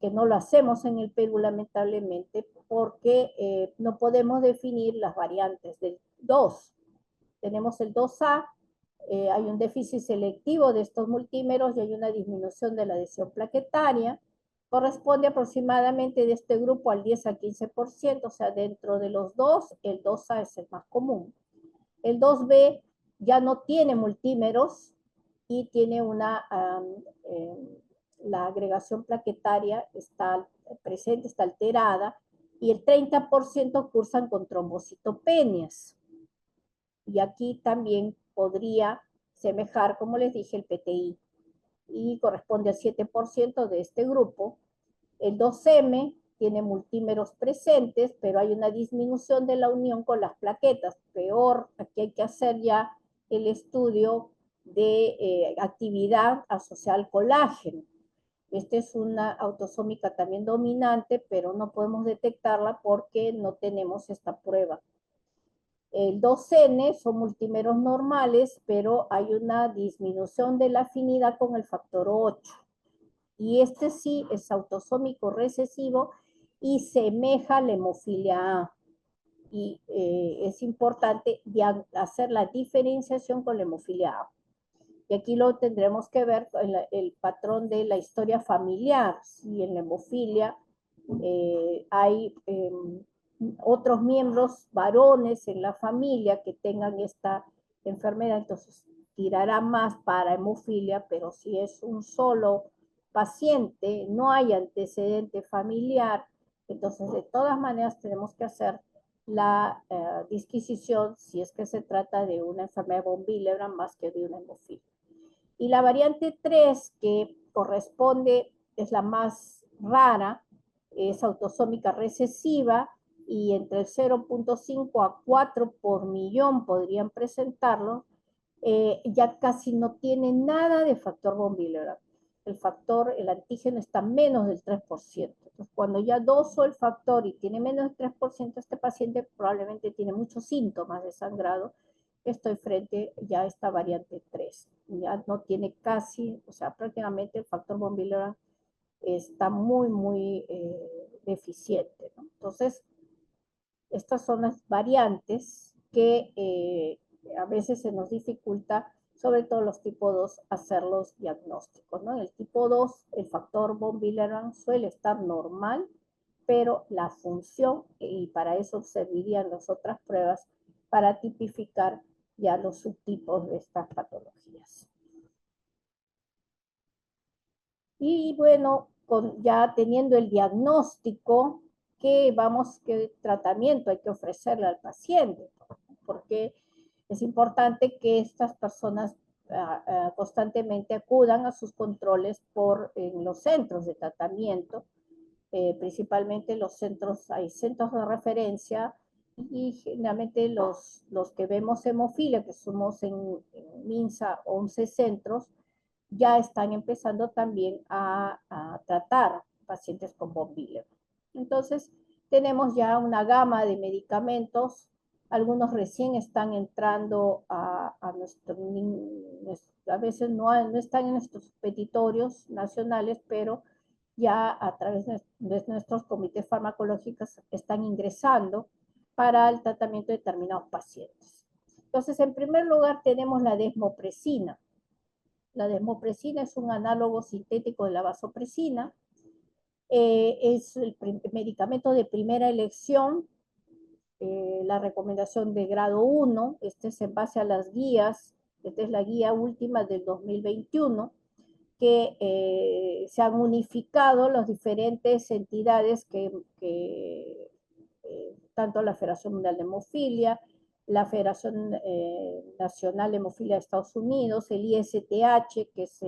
que no lo hacemos en el Perú lamentablemente porque no podemos definir las variantes del 2. Tenemos el 2A, hay un déficit selectivo de estos multímeros y hay una disminución de la adhesión plaquetaria. Corresponde aproximadamente de este grupo al 10 a 15%, o sea, dentro de los dos, el 2A es el más común. El 2B ya no tiene multímeros y tiene la agregación plaquetaria está presente, está alterada, y el 30% cursan con trombocitopenias. Y aquí también podría semejar, como les dije, el PTI, y corresponde al 7% de este grupo. El 2M tiene multímeros presentes, pero hay una disminución de la unión con las plaquetas. Peor, aquí hay que hacer ya el estudio de actividad asociada al colágeno. Esta es una autosómica también dominante, pero no podemos detectarla porque no tenemos esta prueba. El 2N son multímeros normales, pero hay una disminución de la afinidad con el factor 8. Y este sí es autosómico recesivo y semeja a la hemofilia A. Y es importante hacer la diferenciación con la hemofilia A. Y aquí lo tendremos que ver en el patrón de la historia familiar. Si en la hemofilia hay otros miembros varones en la familia que tengan esta enfermedad, entonces tirará más para hemofilia, pero si es un solo paciente, no hay antecedente familiar, entonces de todas maneras tenemos que hacer la disquisición si es que se trata de una enfermedad de von Willebrand más que de una hemofilia. Y la variante 3, que corresponde, es la más rara, es autosómica recesiva, y entre el 0.5 a 4 por millón podrían presentarlo, ya casi no tiene nada de factor von Willebrand. El antígeno está menos del 3%. Entonces, cuando ya doso el factor y tiene menos del 3%, este paciente probablemente tiene muchos síntomas de sangrado. Estoy frente ya a esta variante 3. Ya no tiene casi, o sea, prácticamente el factor von Willebrand está muy, muy deficiente, ¿no? Entonces, estas son las variantes que a veces se nos dificulta, sobre todo los tipo 2, hacer los diagnósticos, ¿no? En el tipo 2, el factor von Willebrand suele estar normal, pero la función, y para eso servirían las otras pruebas, para tipificar ya los subtipos de estas patologías. Y bueno, ya teniendo el diagnóstico, qué tratamiento hay que ofrecerle al paciente, porque es importante que estas personas constantemente acudan a sus controles en los centros de tratamiento, principalmente hay centros de referencia, y generalmente los que vemos hemofilia, que somos en MINSA 11 centros, ya están empezando también a tratar pacientes con von Willebrand. Entonces, tenemos ya una gama de medicamentos, algunos recién están entrando a veces no están en nuestros petitorios nacionales, pero ya a través de nuestros comités farmacológicos están ingresando para el tratamiento de determinados pacientes. Entonces, en primer lugar, tenemos la desmopresina. La desmopresina es un análogo sintético de la vasopresina. Es el medicamento de primera elección, la recomendación de grado 1. Este es en base a las guías. Esta es la guía última del 2021, que se han unificado las diferentes entidades tanto la Federación Mundial de Hemofilia, la Federación Nacional de Hemofilia de Estados Unidos, el ISTH, que es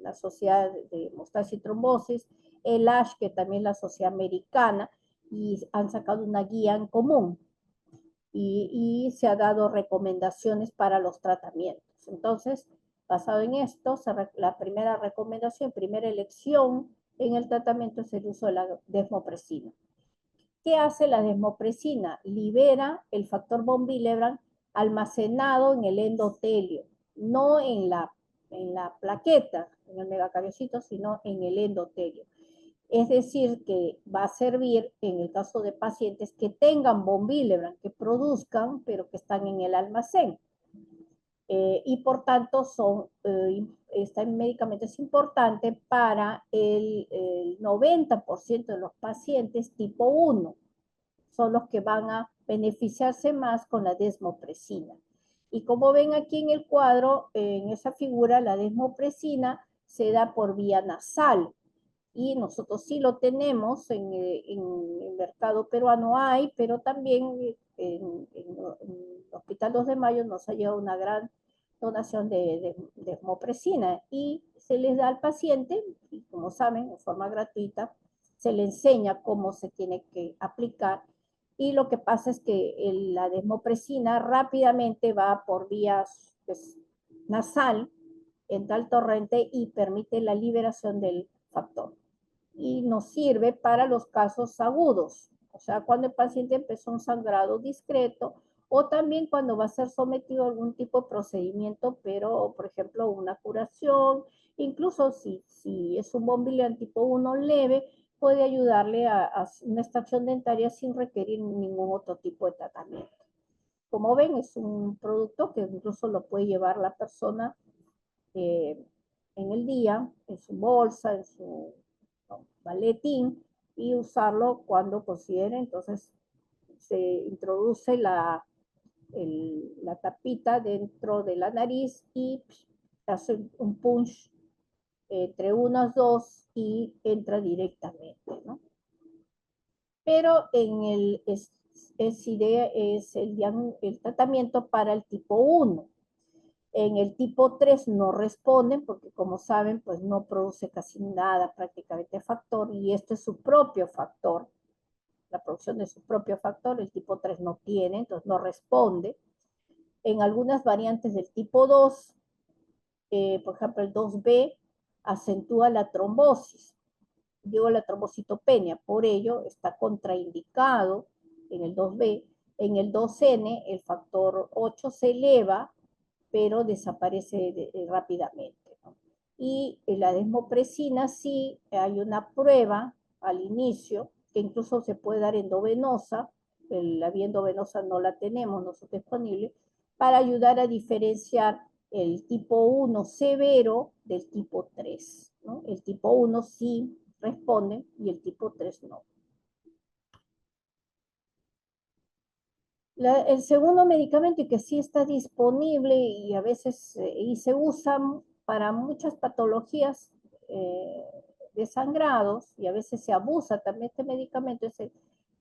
la Sociedad de Hemostasis y Trombosis, el ASH, que también es la Sociedad Americana, y han sacado una guía en común, y se ha dado recomendaciones para los tratamientos. Entonces, basado en esto, la primera recomendación, primera elección en el tratamiento es el uso de la desmopresina. ¿Qué hace la desmopresina? Libera el factor von Willebrand almacenado en el endotelio, no en la plaqueta, en el megacariocito, sino en el endotelio. Es decir, que va a servir en el caso de pacientes que tengan von Willebrand, que produzcan, pero que están en el almacén. Y por tanto, este medicamento es importante para el 90% de los pacientes tipo 1. Son los que van a beneficiarse más con la desmopresina. Y como ven aquí en el cuadro, en esa figura, la desmopresina se da por vía nasal. Y nosotros sí lo tenemos en el mercado peruano, pero también en el Hospital 2 de Mayo nos ha llegado una gran donación de desmopresina, y se les da al paciente, y como saben, en forma gratuita, se le enseña cómo se tiene que aplicar, y lo que pasa es que la desmopresina rápidamente va por vías nasal, entra al torrente y permite la liberación del factor, y nos sirve para los casos agudos, o sea, cuando el paciente empezó un sangrado discreto, o también cuando va a ser sometido a algún tipo de procedimiento, pero, por ejemplo, una curación, incluso si es un von Willebrand tipo 1 leve, puede ayudarle a una extracción dentaria sin requerir ningún otro tipo de tratamiento. Como ven, es un producto que incluso lo puede llevar la persona en el día, en su bolsa, en su maletín, y usarlo cuando considere. Entonces se introduce la tapita dentro de la nariz y hace un punch entre unas dos y entra directamente, ¿no? Pero en el tratamiento para el tipo 1. En el tipo 3 no responden porque, como saben, pues no produce casi nada prácticamente factor, y este es su propio factor, la producción de su propio factor. El tipo 3 no tiene, entonces no responde. En algunas variantes del tipo 2, por ejemplo el 2B, acentúa la trombosis, digo la trombocitopenia, por ello está contraindicado en el 2B. En el 2N el factor 8 se eleva, pero desaparece rápidamente, ¿no? Y la desmopresina, sí hay una prueba al inicio, que incluso se puede dar endovenosa, la vía endovenosa no la tenemos nosotros disponible, para ayudar a diferenciar el tipo 1 severo del tipo 3, ¿no? El tipo 1 sí responde y el tipo 3 no. El segundo medicamento, y que sí está disponible y a veces y se usa para muchas patologías eh, de sangrados, y a veces se abusa también este medicamento,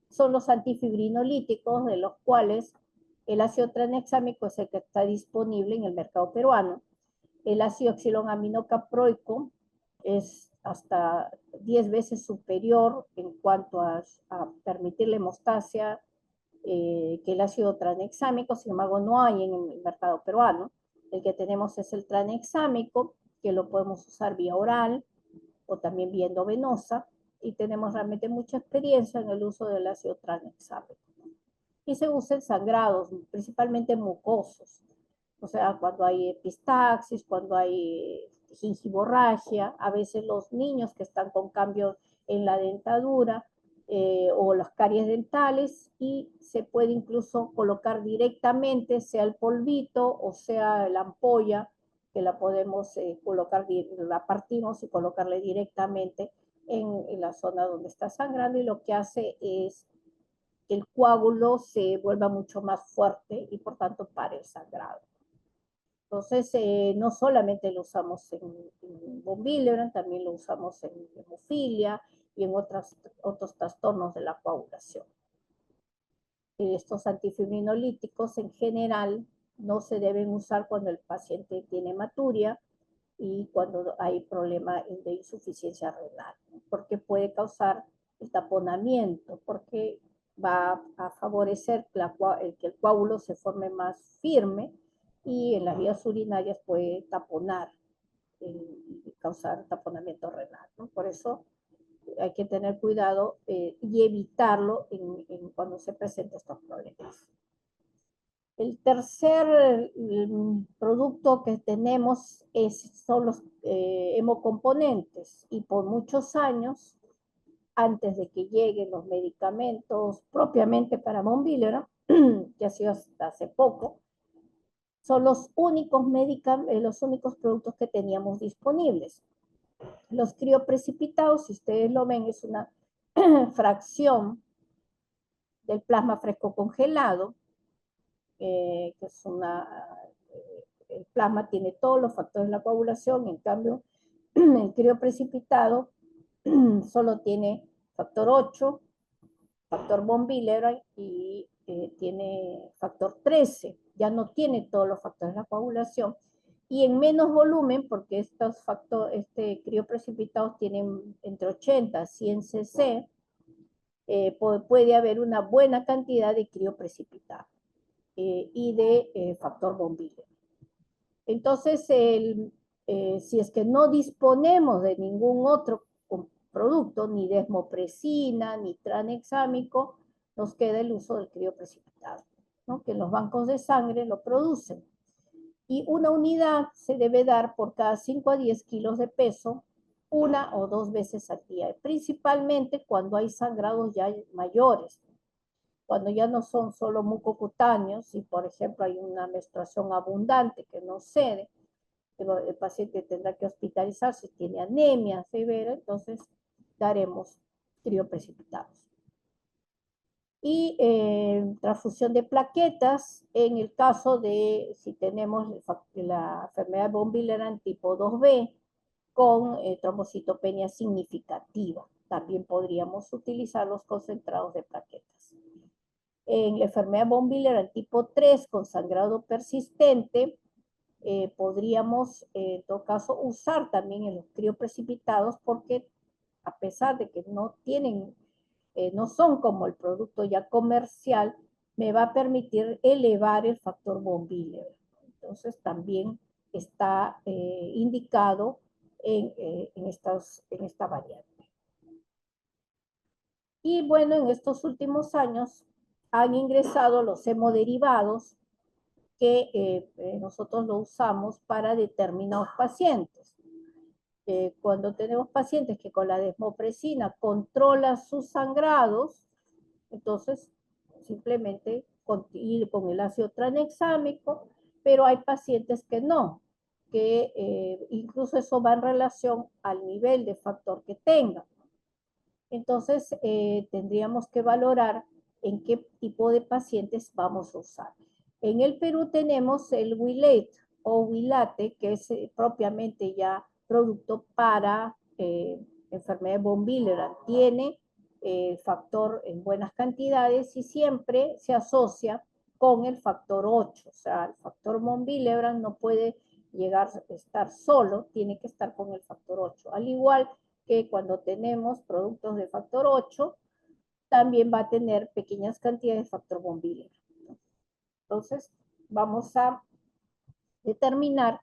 son los antifibrinolíticos, de los cuales el ácido tranexámico es el que está disponible en el mercado peruano. El ácido xilonaminocaproico es hasta 10 veces superior en cuanto a permitir la hemostasia que el ácido tranexámico. Sin embargo, no hay en el mercado peruano. El que tenemos es el tranexámico, que lo podemos usar vía oral o también vía endovenosa, y tenemos realmente mucha experiencia en el uso del ácido tranexámico. Y se usa en sangrados, principalmente mucosos. O sea, cuando hay epistaxis, cuando hay gingivorragia, a veces los niños que están con cambios en la dentadura o las caries dentales, y se puede incluso colocar directamente, sea el polvito o sea la ampolla, que la podemos colocar, la partimos y colocarle directamente en la zona donde está sangrando, y lo que hace es que el coágulo se vuelva mucho más fuerte y por tanto pare el sangrado. Entonces, no solamente lo usamos en von Willebrand, también lo usamos en hemofilia y en otros trastornos de la coagulación. Estos antifibrinolíticos en general no se deben usar cuando el paciente tiene hematuria y cuando hay problema de insuficiencia renal, ¿no? Porque puede causar el taponamiento, porque va a favorecer que el coágulo se forme más firme, y en las vías urinarias puede taponar y causar taponamiento renal, ¿no? Por eso hay que tener cuidado y evitarlo cuando se presentan estos problemas. El tercer producto que tenemos son los hemocomponentes, y por muchos años, antes de que lleguen los medicamentos propiamente para von Willebrand, que ha sido hasta hace poco, son los únicos productos que teníamos disponibles. Los crioprecipitados, si ustedes lo ven, es una fracción del plasma fresco congelado, que es el plasma tiene todos los factores de la coagulación. En cambio, el crioprecipitado solo tiene factor 8, factor von Willebrand y tiene factor 13. Ya no tiene todos los factores de la coagulación, y en menos volumen, porque crioprecipitados tienen entre 80 a 100 cc, puede haber una buena cantidad de crioprecipitado y de factor von Willebrand. Entonces, si es que no disponemos de ningún otro producto, ni desmopresina, ni tranexámico, nos queda el uso del crioprecipitado, ¿no? Que los bancos de sangre lo producen. Y una unidad se debe dar por cada 5 a 10 kilos de peso, una o dos veces al día, principalmente cuando hay sangrados ya mayores, cuando ya no son solo mucocutáneos, y por ejemplo hay una menstruación abundante que no cede, el paciente tendrá que hospitalizarse, si tiene anemia severa, entonces daremos crioprecipitados. Y transfusión de plaquetas en el caso de si tenemos la enfermedad de von Willebrand tipo 2B con trombocitopenia significativa. También podríamos utilizar los concentrados de plaquetas. En la enfermedad von Willebrand tipo 3 con sangrado persistente, podríamos en todo caso usar también en los crioprecipitados porque a pesar de que no tienen no son como el producto ya comercial, me va a permitir elevar el factor von Willebrand. Entonces también está indicado en esta variante. Y bueno, en estos últimos años han ingresado los hemoderivados que nosotros lo usamos para determinados pacientes. Cuando tenemos pacientes que con la desmopresina controlan sus sangrados, entonces simplemente ir con el ácido tranexámico, pero hay pacientes que no, que incluso eso va en relación al nivel de factor que tengan. Entonces tendríamos que valorar en qué tipo de pacientes vamos a usar. En el Perú tenemos el Wilate o Wilate, que es propiamente ya producto para enfermedad de von Willebrand. Tiene factor en buenas cantidades y siempre se asocia con el factor 8. O sea, el factor von Willebrand no puede llegar a estar solo, tiene que estar con el factor 8. Al igual que cuando tenemos productos de factor 8, también va a tener pequeñas cantidades de factor von Willebrand. Entonces, vamos a determinar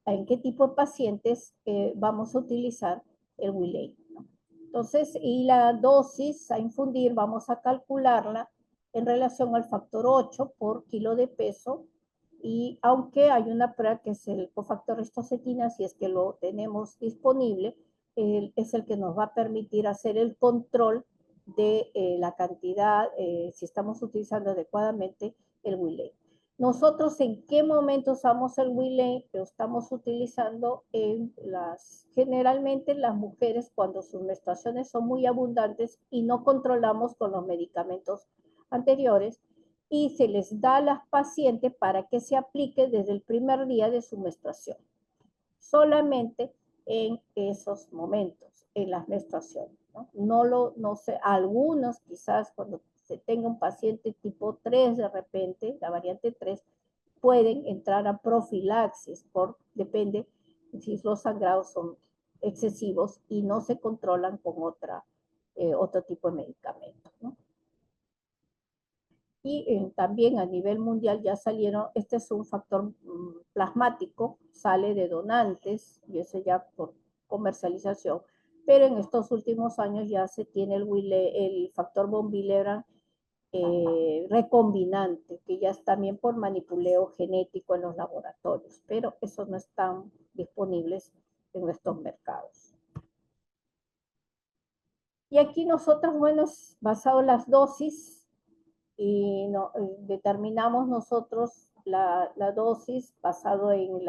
en qué tipo de pacientes vamos a utilizar el Wilate. Entonces, y la dosis a infundir vamos a calcularla en relación al factor 8 por kilo de peso, y aunque hay una prueba que es el cofactor estocetina, si es que lo tenemos disponible, es el que nos va a permitir hacer el control de la cantidad, si estamos utilizando adecuadamente el Wilate. Nosotros en qué momento usamos el Wilate, lo estamos utilizando generalmente en las mujeres cuando sus menstruaciones son muy abundantes y no controlamos con los medicamentos anteriores, y se les da a las pacientes para que se aplique desde el primer día de su menstruación. Solamente en esos momentos, en las menstruaciones. No sé, algunos quizás cuando se tenga un paciente tipo 3 de repente, la variante 3, pueden entrar a profilaxis, depende si los sangrados son excesivos y no se controlan con otro tipo de medicamento, ¿no? Y también a nivel mundial ya salieron, este es un factor plasmático, sale de donantes, y eso ya por comercialización, pero en estos últimos años ya se tiene el factor von Willebrand recombinante, que ya es también por manipuleo genético en los laboratorios, pero esos no están disponibles en nuestros mercados. Y aquí nosotros, bueno, basado en las dosis, y determinamos nosotros la dosis basado en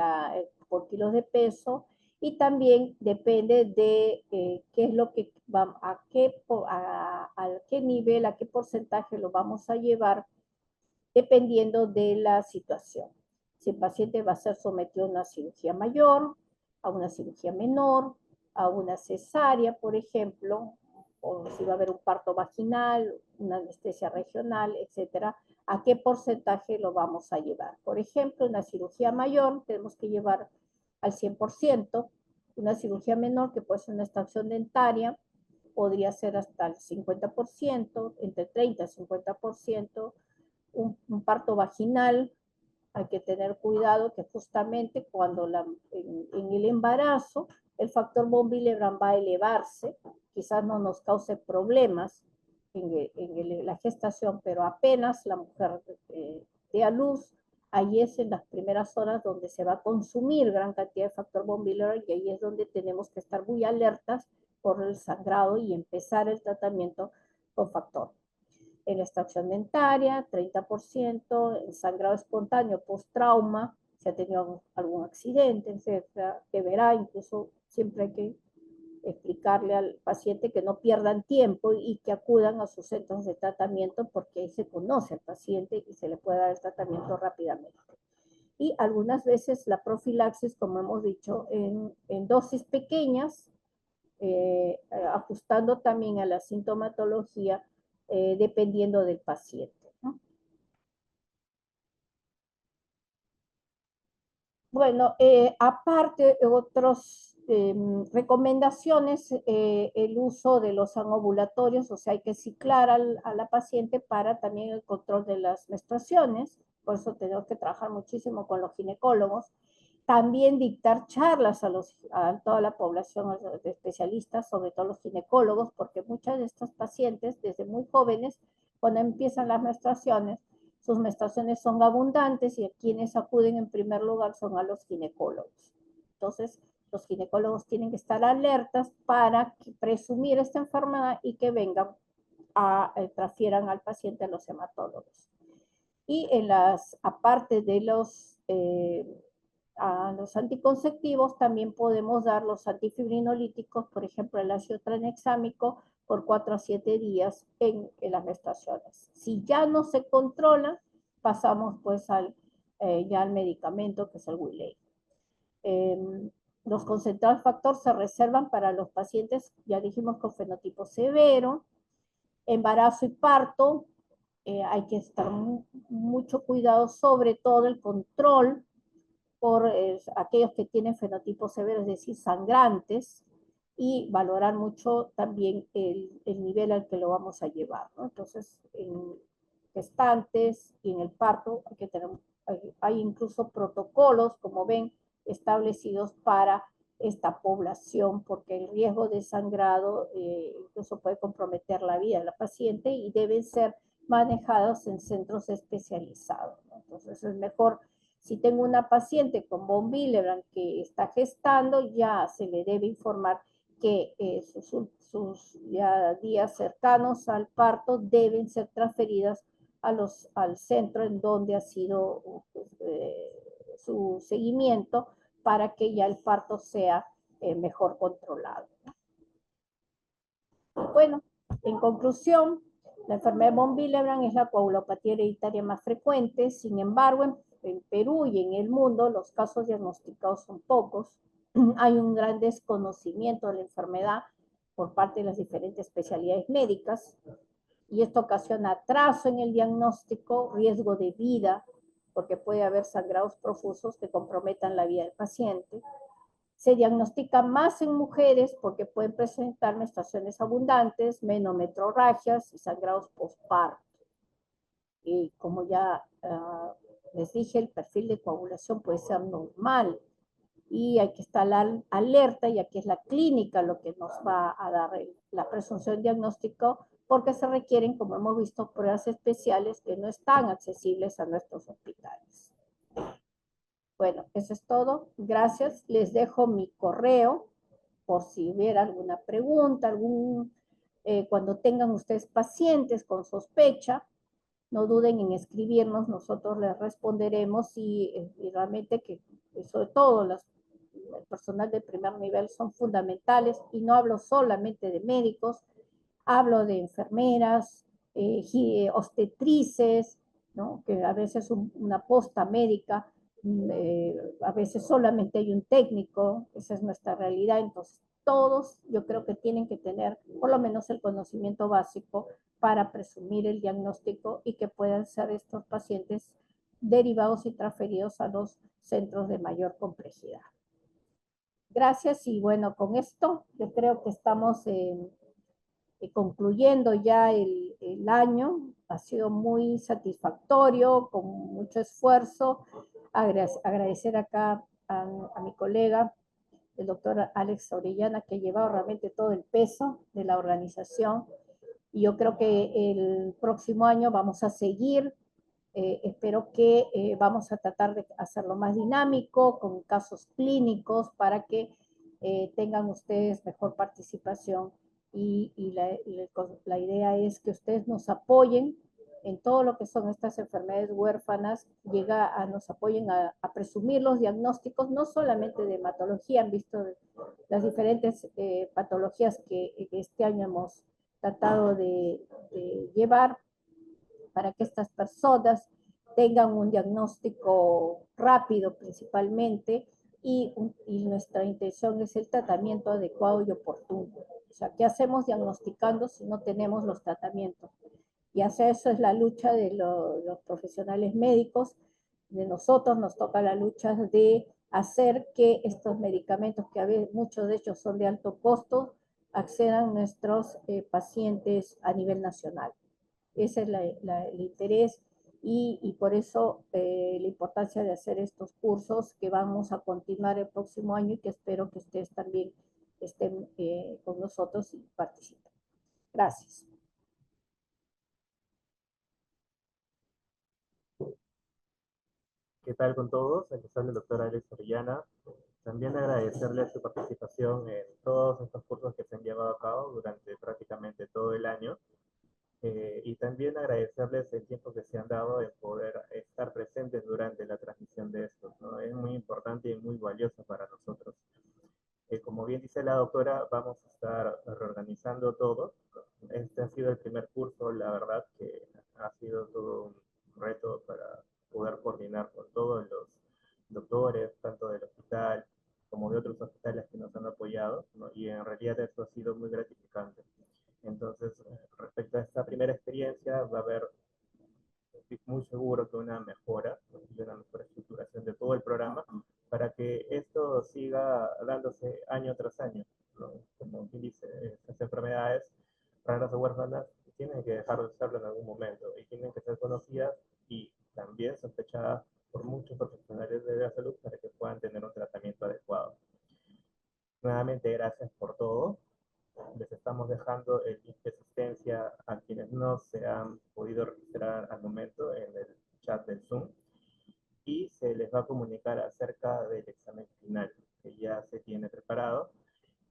por kilos de peso, y también depende de qué es lo que a qué nivel, a qué porcentaje lo vamos a llevar, dependiendo de la situación. Si el paciente va a ser sometido a una cirugía mayor, a una cirugía menor, a una cesárea, por ejemplo, o si va a haber un parto vaginal, una anestesia regional, etcétera, a qué porcentaje lo vamos a llevar. Por ejemplo, una cirugía mayor tenemos que llevar al 100%, una cirugía menor, que puede ser una extracción dentaria, podría ser hasta el 50%, entre 30 y 50%, un parto vaginal. Hay que tener cuidado que justamente cuando en el embarazo el factor von Willebrand va a elevarse, quizás no nos cause problemas en la gestación, pero apenas la mujer dé a luz, ahí es en las primeras horas donde se va a consumir gran cantidad de factor von Willebrand, y ahí es donde tenemos que estar muy alertas por el sangrado y empezar el tratamiento con factor. En la extracción dentaria, 30%, en sangrado espontáneo post-trauma, si ha tenido algún accidente, etc. Deberá, incluso siempre hay que explicarle al paciente que no pierdan tiempo y que acudan a sus centros de tratamiento porque ahí se conoce al paciente y se le puede dar el tratamiento rápidamente. Y algunas veces la profilaxis, como hemos dicho, en dosis pequeñas, ajustando también a la sintomatología dependiendo del paciente, ¿no? Bueno, aparte, otras recomendaciones, el uso de los anovulatorios, o sea, hay que ciclar a la paciente para también el control de las menstruaciones, por eso tenemos que trabajar muchísimo con los ginecólogos. También dictar charlas a toda la población de especialistas, sobre todo los ginecólogos, porque muchas de estas pacientes, desde muy jóvenes, cuando empiezan las menstruaciones, sus menstruaciones son abundantes y a quienes acuden en primer lugar son a los ginecólogos. Entonces, los ginecólogos tienen que estar alertas para presumir esta enfermedad y que vengan transfieran al paciente a los hematólogos. Y aparte de a los anticonceptivos, también podemos dar los antifibrinolíticos, por ejemplo, el ácido tranexámico, por 4 a 7 días en las menstruaciones. Si ya no se controla, pasamos pues ya al medicamento que es el Wiley. Los concentrados de factor se reservan para los pacientes, ya dijimos, con fenotipo severo, embarazo y parto. Hay que estar mucho cuidado, sobre todo el control por aquellos que tienen fenotipos severos, es decir, sangrantes, y valorar mucho también el nivel al que lo vamos a llevar, ¿no? Entonces, en gestantes y en el parto hay incluso protocolos, como ven, establecidos para esta población, porque el riesgo de sangrado incluso puede comprometer la vida de la paciente y deben ser manejados en centros especializados, ¿no? Entonces es mejor, si tengo una paciente con von Willebrand que está gestando, ya se le debe informar que sus ya días cercanos al parto deben ser transferidas al centro en donde ha sido su seguimiento para que ya el parto sea mejor controlado. Bueno, en conclusión, la enfermedad de von Willebrand es la coagulopatía hereditaria más frecuente. Sin embargo, en Perú y en el mundo los casos diagnosticados son pocos. Hay un gran desconocimiento de la enfermedad por parte de las diferentes especialidades médicas y esto ocasiona atraso en el diagnóstico, riesgo de vida, porque puede haber sangrados profusos que comprometan la vida del paciente. Se diagnostica más en mujeres porque pueden presentar menstruaciones abundantes, menometrorragias y sangrados postparto. Y como ya les dije, el perfil de coagulación puede ser normal y hay que estar alerta, y aquí es la clínica lo que nos va a dar la presunción diagnóstico, porque se requieren, como hemos visto, pruebas especiales que no están accesibles a nuestros hospitales. Bueno, eso es todo. Gracias. Les dejo mi correo por si hubiera alguna pregunta, cuando tengan ustedes pacientes con sospecha, no duden en escribirnos, nosotros les responderemos y realmente que sobre todo el personal de primer nivel son fundamentales, y no hablo solamente de médicos, hablo de enfermeras, obstetrices, ¿no? Que a veces una posta médica, a veces solamente hay un técnico, esa es nuestra realidad. Entonces todos yo creo que tienen que tener por lo menos el conocimiento básico para presumir el diagnóstico y que puedan ser estos pacientes derivados y transferidos a los centros de mayor complejidad. Gracias, y bueno, con esto yo creo que estamos concluyendo ya el año. Ha sido muy satisfactorio, con mucho esfuerzo. Agradecer acá a mi colega, el doctor Alex Orellana, que ha llevado realmente todo el peso de la organización. Y yo creo que el próximo año vamos a seguir. Espero que vamos a tratar de hacerlo más dinámico, con casos clínicos, para que tengan ustedes mejor participación. Y la idea es que ustedes nos apoyen en todo lo que son estas enfermedades huérfanas, nos apoyen a presumir los diagnósticos, no solamente de hematología. Han visto las diferentes patologías que este año hemos tratado de llevar para que estas personas tengan un diagnóstico rápido principalmente y nuestra intención es el tratamiento adecuado y oportuno. O sea, ¿qué hacemos diagnosticando si no tenemos los tratamientos? Y hacia eso es la lucha de los profesionales médicos. De nosotros nos toca la lucha de hacer que estos medicamentos, que a veces, muchos de ellos son de alto costo, accedan nuestros pacientes a nivel nacional. Ese es el interés y por eso la importancia de hacer estos cursos que vamos a continuar el próximo año y que espero que ustedes también estén con nosotros y participen. Gracias. ¿Qué tal con todos? Aquí está el doctor Alex Orellana. También agradecerle su participación en todos estos cursos que se han llevado a cabo durante prácticamente todo el año. Y también agradecerles el tiempo que se han dado de poder estar presentes durante la transmisión de estos, ¿no? Es muy importante y muy valioso para nosotros. Como bien dice la doctora, vamos a estar reorganizando todo. Este ha sido el primer curso, la verdad que ha sido todo un reto para poder coordinar con todos los doctores, tanto del hospital como de otros hospitales que nos han apoyado, ¿no? Y en realidad eso ha sido muy gratificante. Entonces, respecto a esta primera experiencia, va a haber, estoy muy seguro que una mejora y una mejor estructuración de todo el programa para que esto siga dándose año tras año, ¿no? Como quien dice, estas enfermedades raras o huérfanas tienen que dejar de serlo en algún momento y tienen que ser conocidas y también sospechadas por muchos profesionales de la salud para que puedan tener un tratamiento adecuado. Nuevamente, gracias por todo. Les estamos dejando el link de asistencia a quienes no se han podido registrar al momento en el chat del Zoom y se les va a comunicar acerca del examen final que ya se tiene preparado.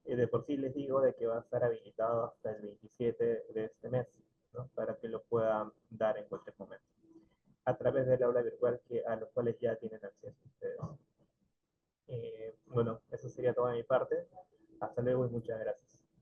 De por sí les digo de que va a estar habilitado hasta el 27 de este mes, ¿no? Para que lo puedan dar en cualquier momento a través del aula virtual a los cuales ya tienen acceso ustedes. Bueno, eso sería todo de mi parte. Hasta luego y muchas gracias.